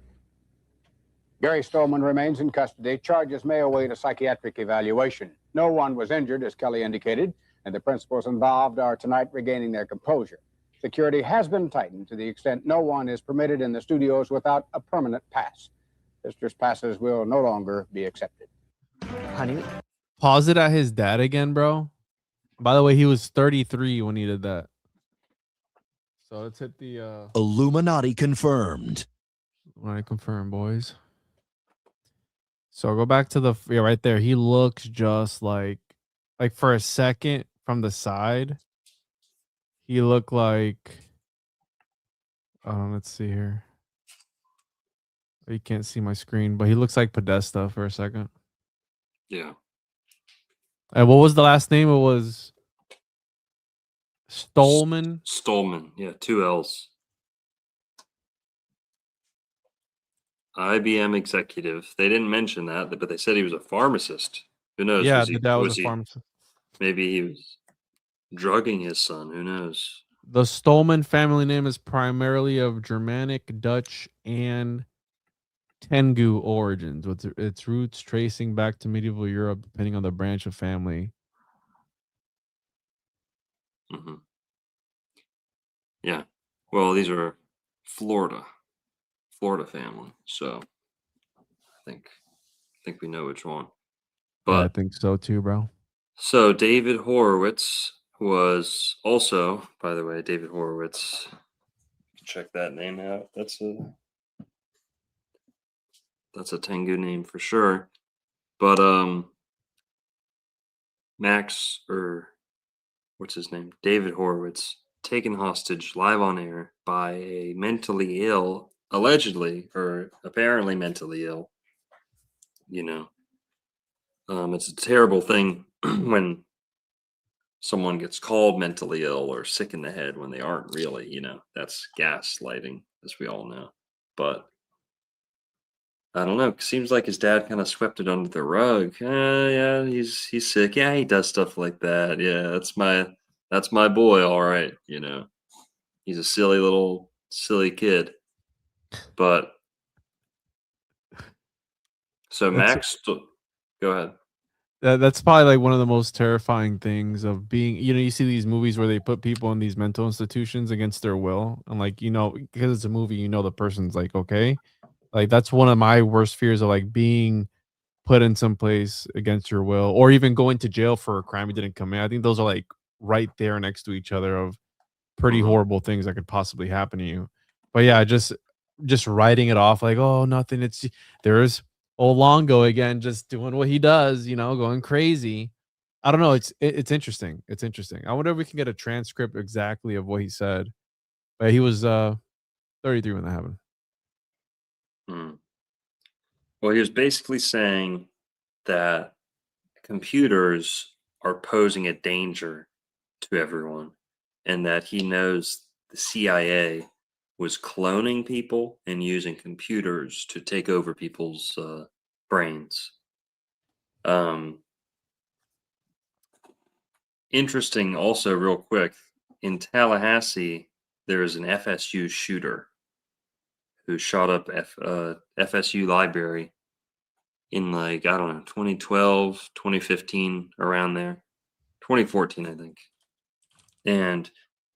Gary Stolman remains in custody. Charges may await a psychiatric evaluation. No one was injured, as Kelly indicated, and the principals involved are tonight regaining their composure. Security has been tightened to the extent no one is permitted in the studios without a permanent pass. Visitors' passes will no longer be accepted. Honey, pause it at his dad again, bro. By the way, he was 33 when he did that. So let's hit the Illuminati confirmed. when I confirm, boys. So go back to the right there. He looks just like for a second from the side, he looked like let's see here. You can't see my screen, but he looks like Podesta for a second. Yeah. And what was the last name? It was Stolman. Stolman. Yeah, 2 L's. IBM executive. They didn't mention that, but they said he was a pharmacist. Who knows? Yeah, the dad was a pharmacist. Maybe he was drugging his son. Who knows? The Stolman family name is primarily of Germanic, Dutch, and Tengu origins, with its roots tracing back to medieval Europe, depending on the branch of family. Mm-hmm. Yeah. Well, these are Florida family. So I think we know which one. But Yeah, I think so too, bro. So David Horowitz was also, by the way, David Horowitz. Check that name out. That's a Tengu name for sure. But Max, or what's his name? David Horowitz, taken hostage live on air by a mentally ill, allegedly or apparently mentally ill. You know, it's a terrible thing when someone gets called mentally ill or sick in the head when they aren't really. You know, that's gaslighting, as we all know. But I don't know. Seems like his dad kind of swept it under the rug. Yeah, he's sick. Yeah, he does stuff like that. Yeah, that's my boy. All right, you know, he's a silly kid. But so Max, go ahead. That's probably like one of the most terrifying things of being, you see these movies where they put people in these mental institutions against their will. And like, because it's a movie, the person's like, okay. Like that's one of my worst fears of like being put in some place against your will, or even going to jail for a crime you didn't commit. I think those are like right there next to each other of pretty horrible things that could possibly happen to you. But yeah, just writing it off like, oh, nothing. There's old Longo again, just doing what he does, going crazy. I don't know. It's interesting. It's interesting. I wonder if we can get a transcript exactly of what he said. But he was 33 when that happened. Well, he was basically saying that computers are posing a danger to everyone, and that he knows the CIA was cloning people and using computers to take over people's brains. Interesting, also, real quick, in Tallahassee, there is an FSU shooter who shot up FSU library in, like, I don't know, 2012, 2015, around there. 2014, I think. And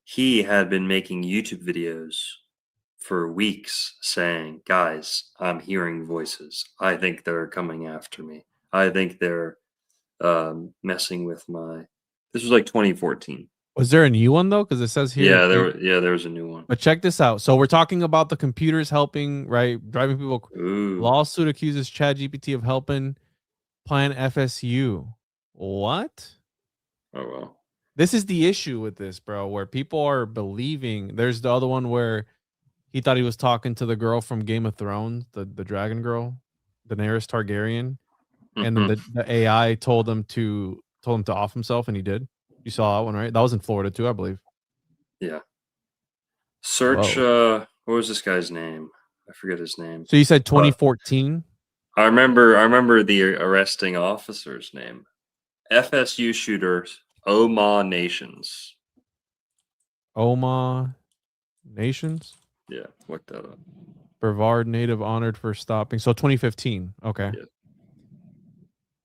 he had been making YouTube videos for weeks saying, guys, I'm hearing voices. I think they're coming after me. I think they're messing with my... This was like 2014. Was there a new one though? Because it says here. Yeah, there was a new one. But check this out. So we're talking about the computers helping, right? Driving people. Ooh. Lawsuit accuses ChatGPT of helping plan FSU. What? Oh, well. This is the issue with this, bro, where people are believing. There's the other one where he thought he was talking to the girl from Game of Thrones, the dragon girl, Daenerys Targaryen. And then the AI told him to off himself, and he did. You saw that one, right? That was in Florida too, I believe. Yeah. Search. What was this guy's name? I forget his name. So you said 2014. I remember the arresting officer's name. FSU shooters, Oma Nations. Oma Nations. Yeah, look that up. Brevard native honored for stopping. So 2015. Okay.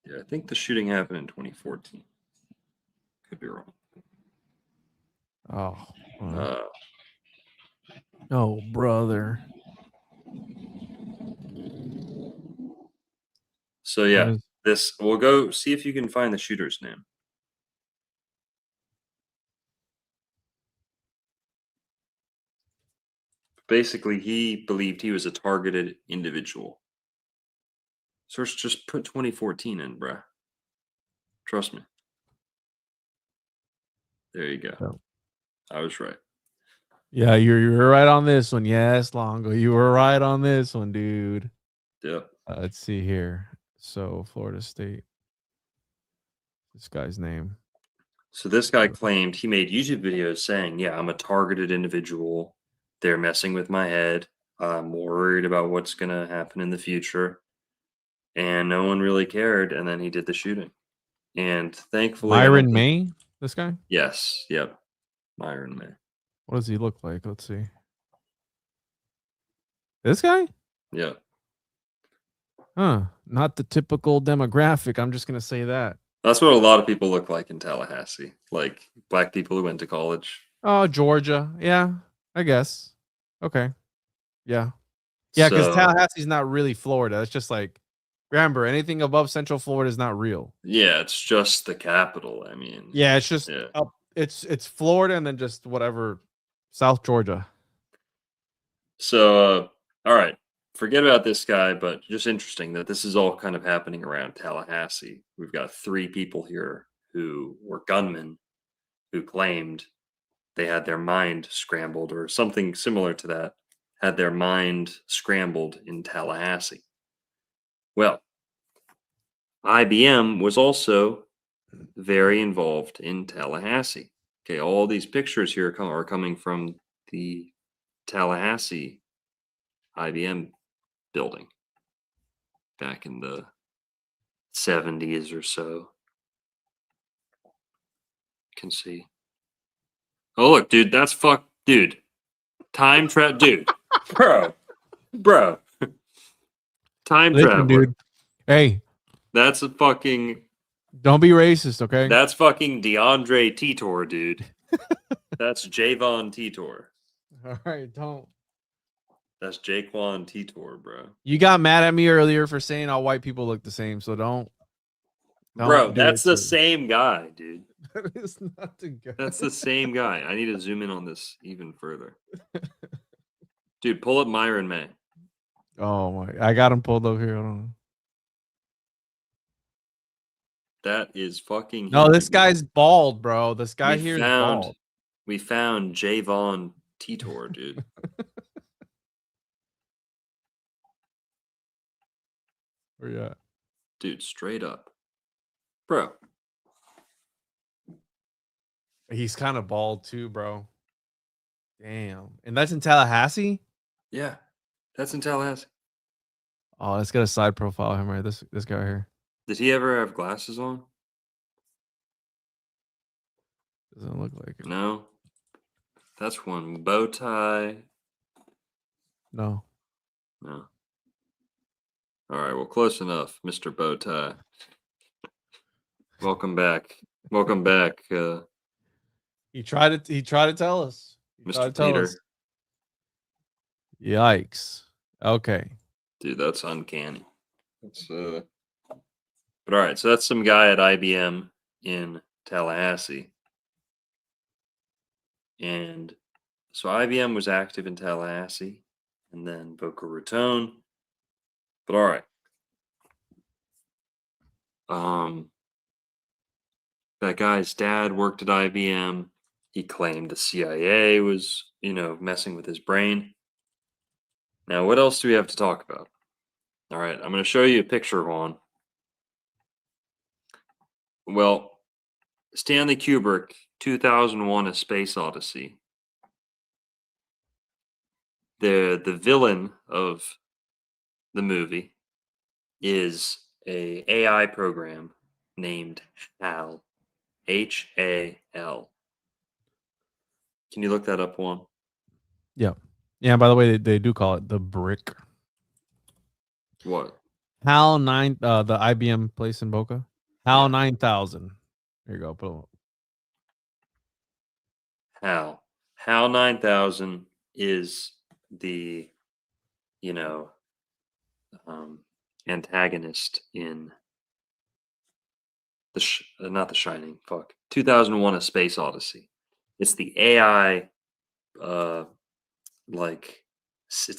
Yeah, I think the shooting happened in 2014. Could be wrong. Oh, brother. So yeah, we'll go see if you can find the shooter's name. Basically, he believed he was a targeted individual. So just put 2014 in, bruh. Trust me. There you go. Oh. I was right. Yeah, you're right on this one. Yes, Longo, you were right on this one, dude. Yeah. Let's see here. So Florida State. This guy's name. So this guy claimed he made YouTube videos saying, yeah, I'm a targeted individual. They're messing with my head. I'm worried about what's going to happen in the future. And no one really cared. And then he did the shooting. And thankfully... Myron May? This guy? Yes. Yep. Myron May. What does he look like? Let's see. This guy? Yeah. Huh. Not the typical demographic. I'm just going to say that. That's what a lot of people look like in Tallahassee. Like black people who went to college. Oh, Georgia. Yeah, I guess. Okay. Yeah. Yeah, because Tallahassee's not really Florida. It's just like, remember, anything above Central Florida is not real. Yeah, it's just the capital. I mean. Yeah, it's just up. It's Florida and then just whatever, South Georgia. So, all right. Forget about this guy, but just interesting that this is all kind of happening around Tallahassee. We've got 3 people here who were gunmen who claimed they had their mind scrambled or something similar to that, had their mind scrambled in Tallahassee. Well, IBM was also very involved in Tallahassee. Okay, all these pictures here are coming from the Tallahassee IBM building back in the 70s or so. You can see. Oh, look, dude, that's dude. Time travel, dude. Bro. Time travel, dude. Hey. That's a fucking... Don't be racist, okay? That's fucking DeAndre Titor, dude. That's Javon Titor. All right, don't. That's Jaquan Titor, bro. You got mad at me earlier for saying all white people look the same, so don't bro, that's the same guy, dude. That is not the guy. That's the same guy. I need to zoom in on this even further. Dude, pull up Myron May. Oh my, I got him pulled up here. Hold on. That is fucking. No, huge. this guy's bald, bro. This guy We here is found bald. we found John Titor, dude. Where you at? Dude, straight up, bro. He's kind of bald too, bro. Damn. And that's in Tallahassee? Yeah, that's in Tallahassee. Oh, let's get a side profile of him right. This guy right here. Did he ever have glasses on? Doesn't look like it. No. That's one bow tie. No. No. All right, well, close enough, Mr. Bowtie. Welcome back. Welcome back, He tried to tell us. Mr. Titor. Yikes. Okay. Dude, that's uncanny. That's but all right, so that's some guy at IBM in Tallahassee. And so IBM was active in Tallahassee and then Boca Raton. But all right. That guy's dad worked at IBM. He claimed the CIA was, messing with his brain. Now, what else do we have to talk about? All right, I'm going to show you a picture of one. Well, Stanley Kubrick, 2001: A Space Odyssey. The villain of the movie is a AI program named HAL. HAL. Can you look that up, Juan? Yeah. Yeah, by the way, they do call it the brick. What? HAL 9, the IBM place in Boca. HAL 9000. There you go. Put HAL. HAL 9000 is the, antagonist in not The Shining. 2001: A Space Odyssey. It's the AI, it's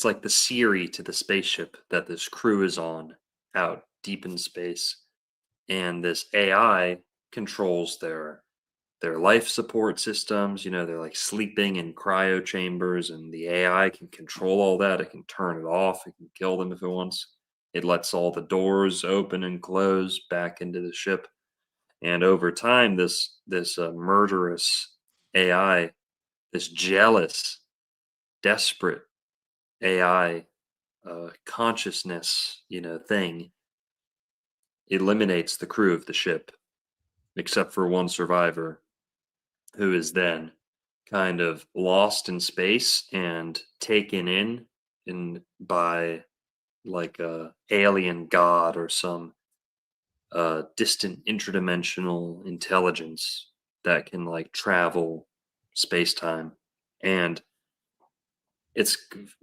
like the Siri to the spaceship that this crew is on out deep in space, and this AI controls their life support systems. They're like sleeping in cryo chambers, and the AI can control all that. It can turn it off. It can kill them if it wants. It lets all the doors open and close back into the ship. And over time, this murderous AI, this jealous, desperate AI consciousness, thing, eliminates the crew of the ship, except for one survivor, who is then kind of lost in space and taken in by like a alien god or some distant interdimensional intelligence that can like travel space-time. And it's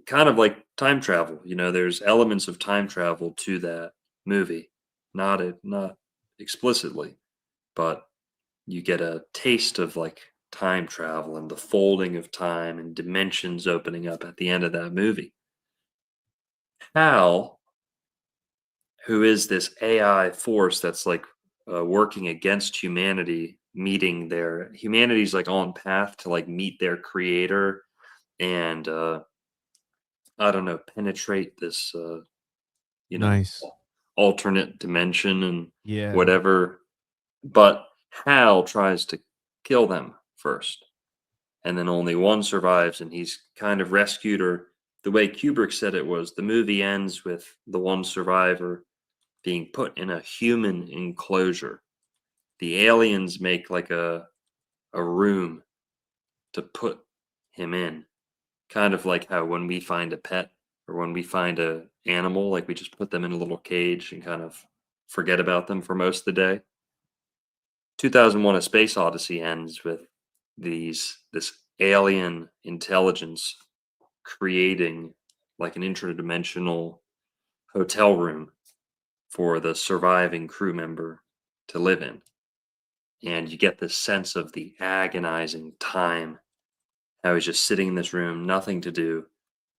kind of like time travel. There's elements of time travel to that movie, not explicitly, but you get a taste of like time travel and the folding of time and dimensions opening up at the end of that movie. Hal, who is this AI force that's like working against humanity, humanity's like on path to like meet their creator and I don't know, penetrate this nice alternate dimension and Yeah. whatever. But Hal tries to kill them first, and then only one survives, and he's kind of rescued. Or the way Kubrick said it was, the movie ends with the one survivor being put in a human enclosure. The aliens make like a room to put him in, kind of like how when we find a pet or when we find a animal, like we just put them in a little cage and kind of forget about them for most of the day. 2001: A Space Odyssey ends with this alien intelligence creating like an interdimensional hotel room for the surviving crew member to live in. And you get this sense of the agonizing time, how he's just sitting in this room, nothing to do,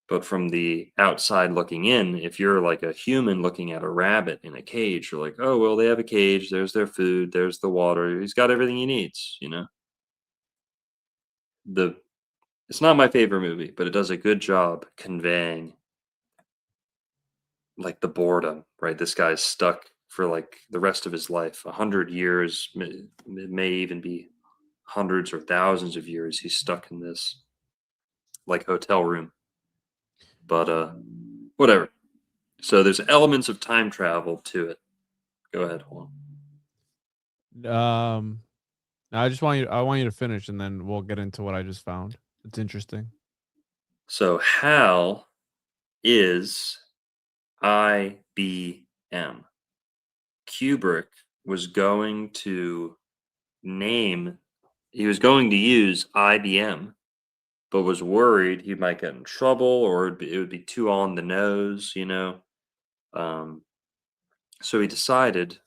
But from the outside looking in, if you're like a human looking at a rabbit in a cage, you're like, oh, well, they have a cage. There's their food. There's the water. He's got everything he needs, you know? It's not my favorite movie, but it does a good job conveying like the boredom, right? This guy's stuck for like the rest of his life, 100 years, it may even be hundreds or thousands of years. He's stuck in this like hotel room, but whatever. So there's elements of time travel to it. Go ahead, hold Um, I want you to finish, and then we'll get into what I just found. It's interesting. So HAL is IBM. Kubrick was going to he was going to use IBM, but was worried he might get in trouble or it would be too on the nose, you know. So he decided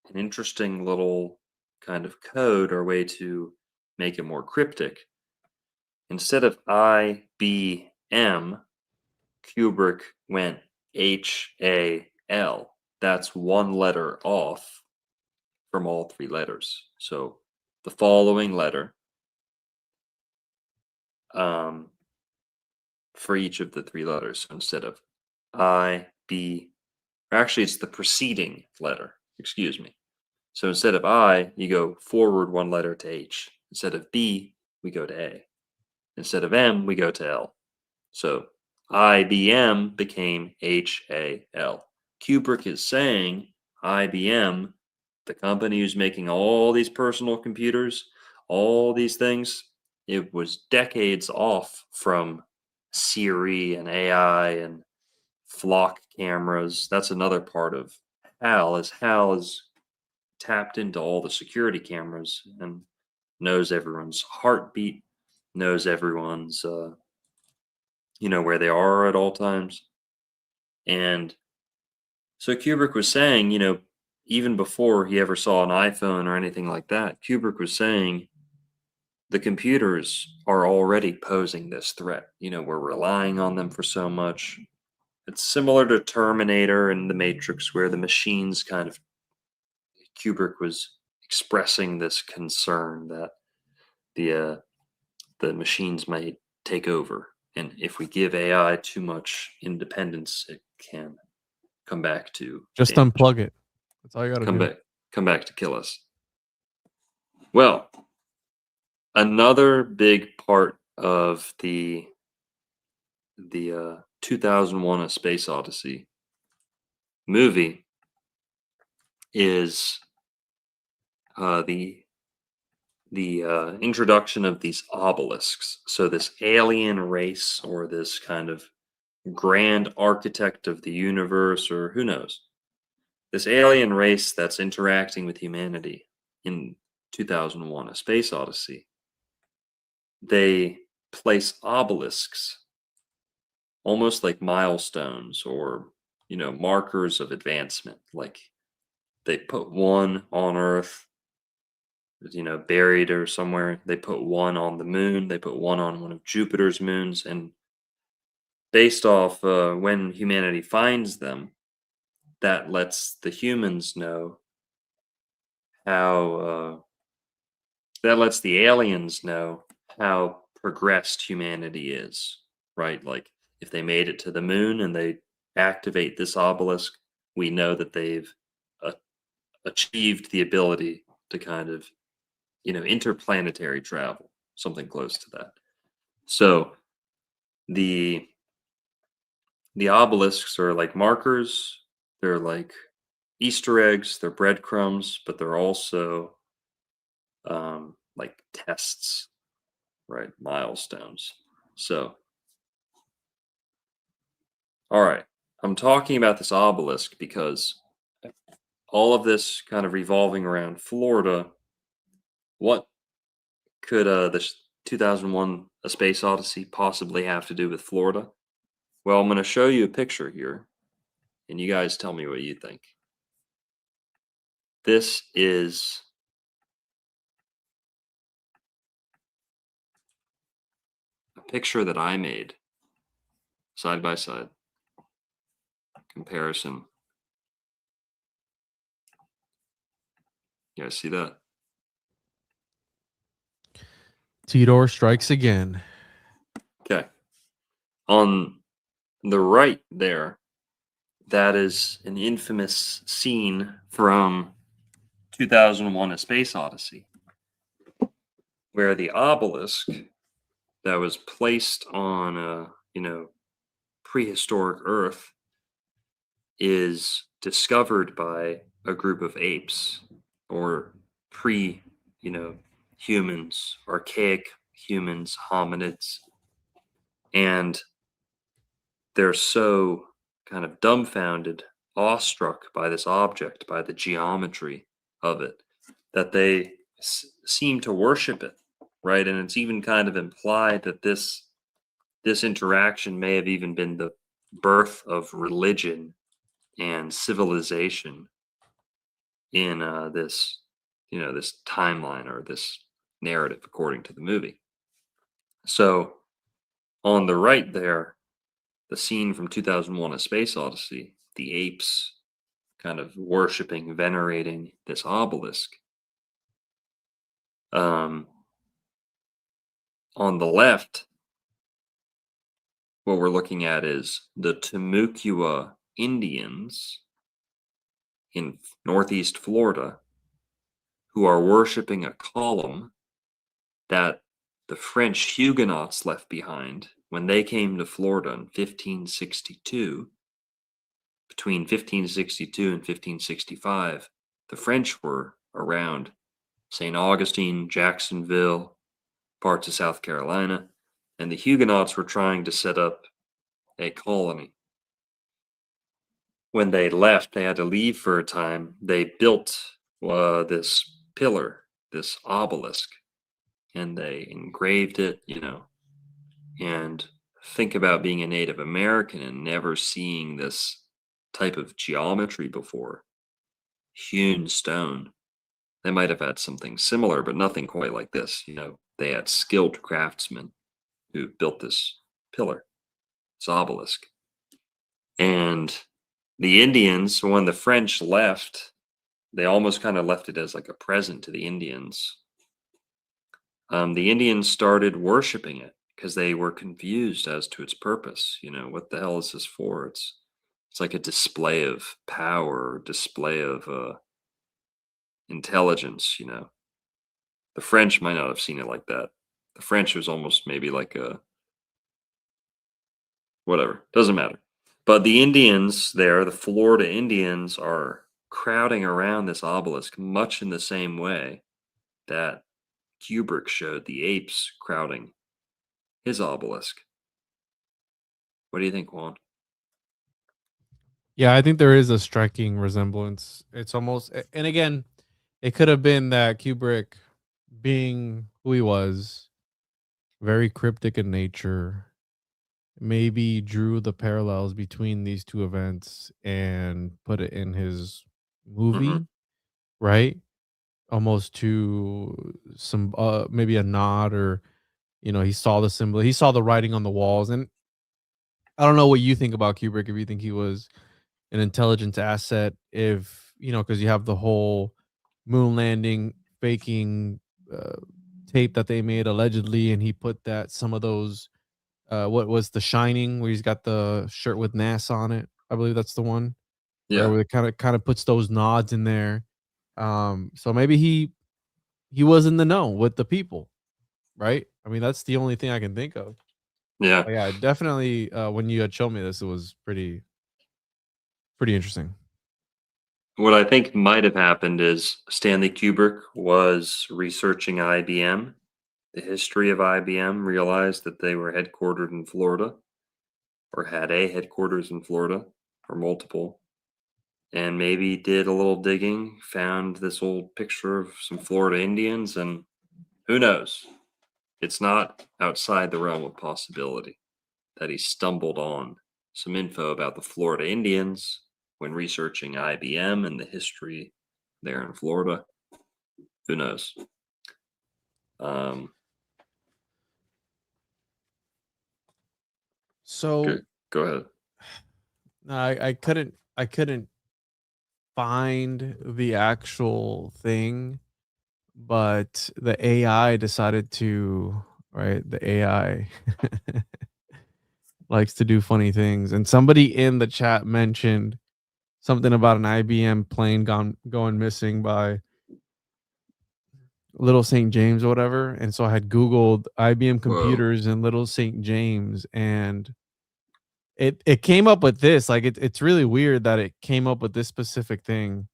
an interesting little kind of code or way to make it more cryptic. Instead of IBM, Kubrick went HAL. That's one letter off from all three letters. So the following letter for each of the three letters. So instead of actually it's the preceding letter, excuse me. So instead of I, you go forward one letter to H. Instead of B, we go to A. Instead of M, we go to L. So IBM became HAL. Kubrick is saying IBM, the company who's making all these personal computers, all these things, it was decades off from Siri and AI and flock cameras. That's another part of HAL is tapped into all the security cameras and knows everyone's heartbeat, knows everyone's where they are at all times. And so Kubrick was saying, even before he ever saw an iPhone or anything like that, Kubrick was saying the computers are already posing this threat. We're relying on them for so much. It's similar to Terminator and The Matrix, where the machines Kubrick was expressing this concern that the machines might take over. And if we give AI too much independence, it can come back to just damage. Unplug it. That's all you got to do. Come back to kill us. Well, another big part of the 2001: A Space Odyssey movie is the introduction of these obelisks. So this alien race, or this kind of grand architect of the universe, or who knows, this alien race that's interacting with humanity in 2001: A Space Odyssey, they place obelisks almost like milestones or markers of advancement. Like they put one on Earth, buried or somewhere. They put one on the moon. They put one on one of Jupiter's moons. And based off when humanity finds them, that lets the humans know how, that lets the aliens know how progressed humanity is, right? Like if they made it to the moon and they activate this obelisk, we know that they've achieved the ability to kind of interplanetary travel, something close to that. So the obelisks are like markers, they're like Easter eggs, they're breadcrumbs, but they're also like tests, right? Milestones. So, all right, I'm talking about this obelisk because all of this kind of revolving around Florida. What could this 2001: A Space Odyssey possibly have to do with Florida? Well, I'm going to show you a picture here, and you guys tell me what you think. This is a picture that I made. side by side comparison. You guys see that? Titor strikes again. Okay. On the right there, that is an infamous scene from 2001: A Space Odyssey, where the obelisk that was placed on prehistoric Earth is discovered by a group of apes, or humans, archaic humans, hominids, and they're so kind of dumbfounded, awestruck by this object, by the geometry of it, that they seem to worship it, right? And it's even kind of implied that this interaction may have even been the birth of religion and civilization in this timeline, or this narrative, according to the movie. So on the right there, the scene from 2001: A Space Odyssey, the apes kind of worshiping, venerating this obelisk. On the left, what we're looking at is the Timucua Indians in Northeast Florida, who are worshiping a column that the French Huguenots left behind when they came to Florida in 1562. Between 1562 and 1565, the French were around St. Augustine, Jacksonville, parts of South Carolina, and the Huguenots were trying to set up a colony. When they left, they had to leave for a time. They built this pillar, this obelisk, and they engraved it, and think about being a Native American and never seeing this type of geometry before. Hewn stone. They might have had something similar, but nothing quite like this. They had skilled craftsmen who built this pillar, this obelisk. And the Indians, when the French left, they almost kind of left it as like a present to the Indians. The Indians started worshiping it because they were confused as to its purpose. What the hell is this for? It's like a display of power, display of intelligence. The French might not have seen it like that. The French was almost maybe like a whatever, doesn't matter. But the Indians there, the Florida Indians, are crowding around this obelisk much in the same way that Kubrick showed the apes crowding his obelisk. What do you think, Juan? Yeah, I think there is a striking resemblance. It's almost, and again, it could have been that Kubrick, being who he was, very cryptic in nature, maybe drew the parallels between these two events and put it in his movie, right? Almost to some maybe a nod, or he saw the symbol, he saw the writing on the walls. And I don't know what you think about Kubrick, if you think he was an intelligence asset, if because you have the whole moon landing faking tape that they made allegedly, and he put that some of those what was The Shining, where he's got the shirt with NASA on it. I believe that's the one. Yeah. Where it kind of puts those nods in there. So maybe he was in the know with the people, right? I mean, that's the only thing I can think of. Yeah. But yeah, definitely. When you had shown me this, it was pretty interesting. What I think might have happened is Stanley Kubrick was researching IBM, the history of IBM, realized that they were headquartered in Florida, or had a headquarters in Florida, or multiple, and maybe did a little digging, found this old picture of some Florida Indians, and who knows? It's not outside the realm of possibility that he stumbled on some info about the Florida Indians when researching IBM and the history there in Florida. Who knows? So Good. Go ahead. No, I couldn't find the actual thing, but the AI decided to, right? The AI likes to do funny things. And somebody in the chat mentioned something about an IBM plane going missing by Little St. James or whatever. And so I had Googled IBM computers in Little St. James, and it came up with this. Like it's really weird that it came up with this specific thing.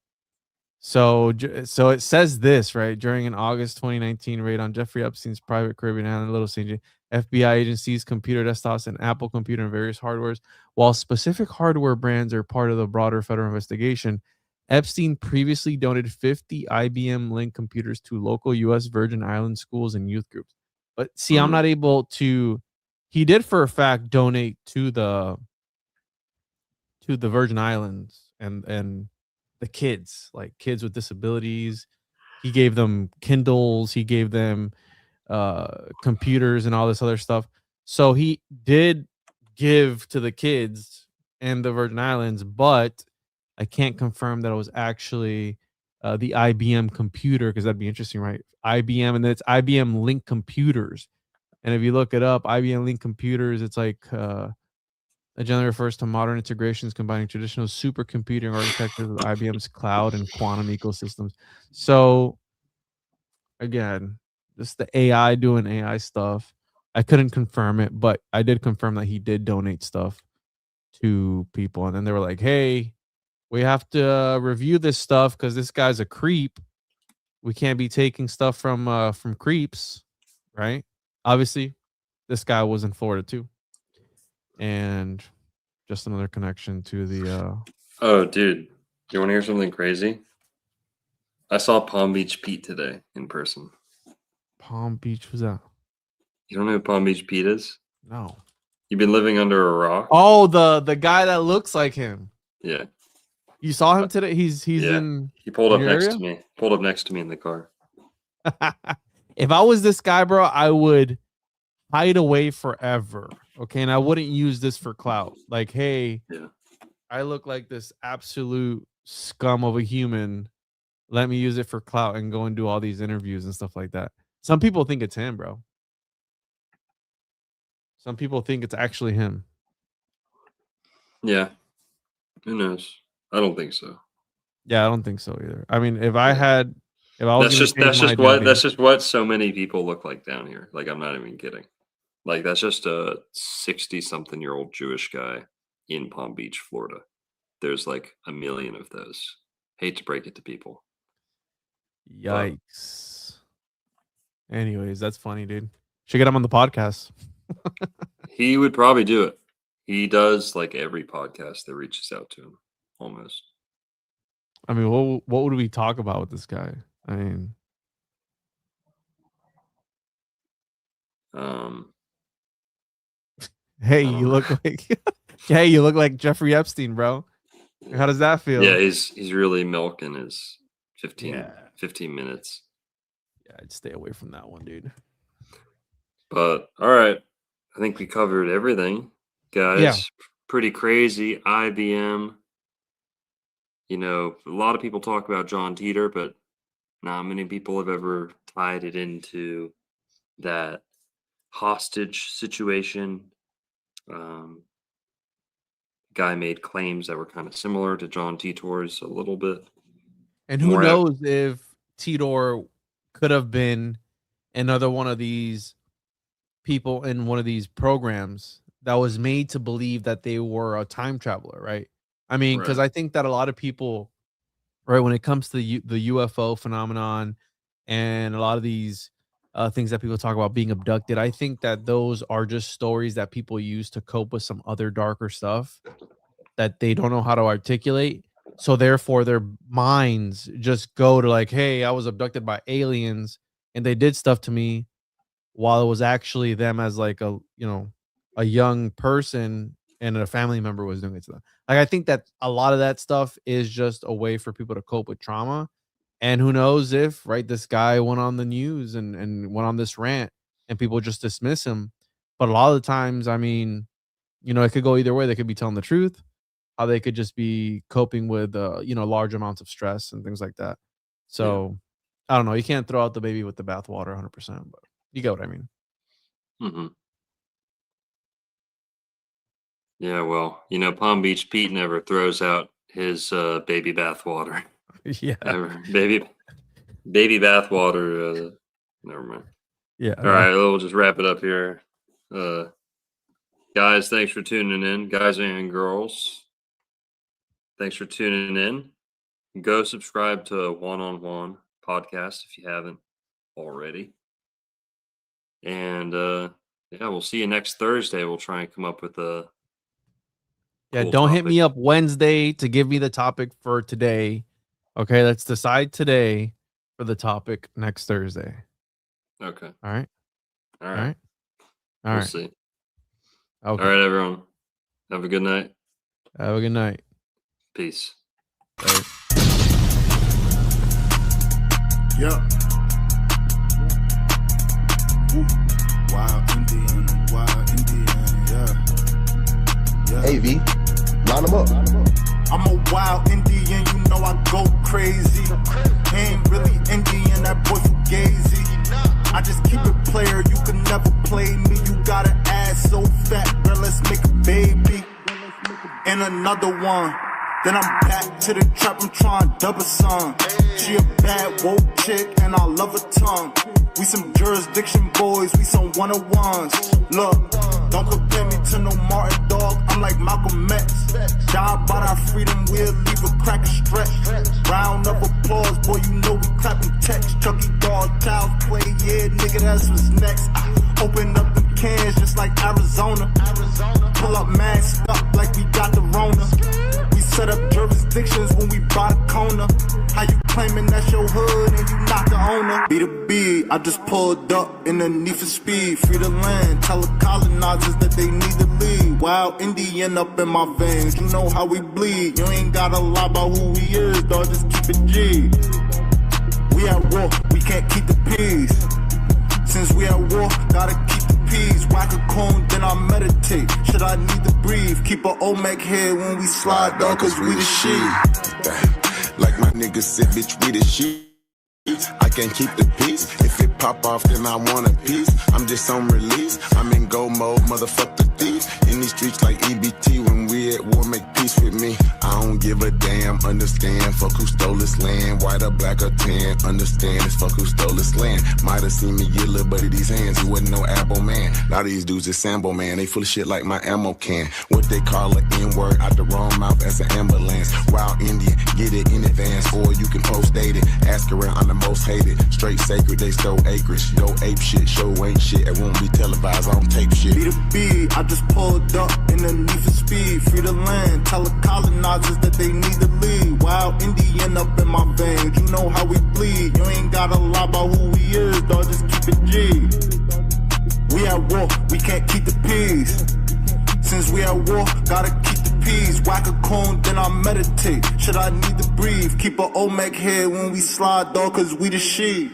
So it says this, right? During an August 2019 raid on Jeffrey Epstein's private Caribbean island, Little St. James, FBI agencies, computer desktops, and Apple computer and various hardwares. While specific hardware brands are part of the broader federal investigation, Epstein previously donated 50 IBM Link computers to local U.S. Virgin Islands schools and youth groups. But see, I'm not able to. He did, for a fact, donate to the Virgin Islands and the kids, like kids with disabilities. He gave them Kindles. He gave them computers and all this other stuff. So he did give to the kids and the Virgin Islands, but I can't confirm that it was actually the IBM computer, because that'd be interesting, right? IBM, and then it's IBM Link computers. And if you look it up, IBM Link computers, it's like it generally refers to modern integrations combining traditional supercomputing architecture with IBM's cloud and quantum ecosystems. So again, just the AI doing AI stuff. I couldn't confirm it, but I did confirm that he did donate stuff to people. And then they were like, hey, we have to review this stuff because this guy's a creep. We can't be taking stuff from creeps, right? Obviously, this guy was in Florida too. And just another connection to the Oh, dude, you want to hear something crazy? I saw Palm Beach Pete today in person. Palm Beach, was that? You don't know who Palm Beach Pete is? No. You've been living under a rock? Oh, the guy that looks like him. Yeah. You saw him today? He's in. He pulled up your next area? to me. Pulled up next to me in the car. If I was this guy, bro, I would hide away forever. Okay, and I wouldn't use this for clout. Like, hey, I look like this absolute scum of a human. Let me use it for clout and go and do all these interviews and stuff like that. Some people think it's him, bro. Some people think it's actually him. Yeah. Who knows? I don't think so. Yeah, I don't think so either. I mean, if I was that's just what so many people look like down here. Like, I'm not even kidding. Like, that's just a 60-something-year-old Jewish guy in Palm Beach, Florida. There's like a million of those. Hate to break it to people. Yikes. Anyways, that's funny, dude. Should get him on the podcast. He would probably do it. He does like every podcast that reaches out to him, almost. I mean, what would we talk about with this guy? I mean, hey, you look like Jeffrey Epstein, bro. How does that feel? Yeah, he's really milking his 15 minutes. Yeah, I'd stay away from that one, dude. But all right, I think we covered everything, guys. Yeah. Pretty crazy. IBM. You know, a lot of people talk about John Titor, but not many people have ever tied it into that hostage situation. Guy made claims that were kind of similar to John Titor's a little bit. And who knows if Titor could have been another one of these people in one of these programs that was made to believe that they were a time traveler, right? I mean, because I think that a lot of people, right, when it comes to the UFO phenomenon and a lot of these things that people talk about being abducted, I think that those are just stories that people use to cope with some other darker stuff that they don't know how to articulate. So therefore, their minds just go to like, hey, I was abducted by aliens and they did stuff to me, while it was actually them as like a young person and a family member was doing it to them. Like, I think that a lot of that stuff is just a way for people to cope with trauma. And who knows if, right, this guy went on the news and went on this rant and people just dismiss him. But a lot of the times, I mean, it could go either way. They could be telling the truth, how they could just be coping with, large amounts of stress and things like that. So I don't know. You can't throw out the baby with the bathwater 100%, but you get what I mean. Mm-hmm. Yeah, well, Palm Beach Pete never throws out his baby bathwater. Yeah. Ever. Baby bathwater. Never mind. Yeah. All right, we'll just wrap it up here. Guys, thanks for tuning in. Guys and girls, thanks for tuning in. Go subscribe to One on One podcast if you haven't already. And we'll see you next Thursday. We'll try and come up with a cool don't hit topic. me up Wednesday to give me the topic for today. Okay, let's decide today for the topic next Thursday. Okay. All right. All right. All We'll right. see. Okay. All right, everyone. Have a good night. Have a good night. Peace. Bye. Yep. Wild Indian, yeah. Hey, V, line them up. I'm a wild Indian, I go crazy. He ain't really Indian, that boy fugazi. I just keep it player, you can never play me. You got an ass so fat, girl, let's make a baby. And another one. Then I'm back to the trap, I'm trying to double some. She a bad woke chick and I love her tongue. We some jurisdiction boys, we some one-on-ones. Look, don't compare me to no Martin dog, I'm like Malcolm X. Die by our freedom, we'll leave a crack and stretch. Round of applause, boy, we clapping text. Chucky dog, child's play, yeah, nigga, that's what's next. Open up them cans just like Arizona. Pull up masked up like we got the Rona. We set up jurisdictions when we buy the corner. How you claiming that's your hood and you not the owner? Be the B, I just pulled up in the need for speed. Free the land, tell the colonizers that they need to leave. Wild Indian up in my veins, you know how we bleed. You ain't gotta lie about who we is, dog, just keep it G. We at war, we can't keep the peace. Since we at war, gotta keep the peace. Whack a cone, then I meditate. Should I need to breathe? Keep a Olmec head when we slide, dog, cause we the shit. Like my niggas said, bitch, we the shit. I can't keep the peace. If it pop off, then I want a piece. I'm just on release. I'm in go mode, motherfuck the thief. In these streets like EBT, when we at war, make peace with me. I don't give a damn, understand. Fuck who stole this land, white or black or tan. Understand, it's fuck who stole this land. Might have seen me get little buddy these hands. He wasn't no abo man. A lot of these dudes is Sambo man. They full of shit like my ammo can. What they call an N-word out the wrong mouth as an ambulance. Wild Indian, get it in advance, or you can post date it. Ask around, I'm the most hated. Straight sacred, they stole acreage. Go ape shit, show ain't shit. It won't be televised, I don't tape shit. Be the B, I just pulled up in the need for speed. Free the land, tell the colonizers that they need to leave. Wild Indian up in my veins, you know how we bleed. You ain't gotta lie about who we is, dog, just keep it G. We at war, we can't keep the peace. Since we at war, gotta keep the peace. Whack a cone, then I meditate. Should I need to breathe? Keep a Olmec head when we slide, dog, cause we the shit.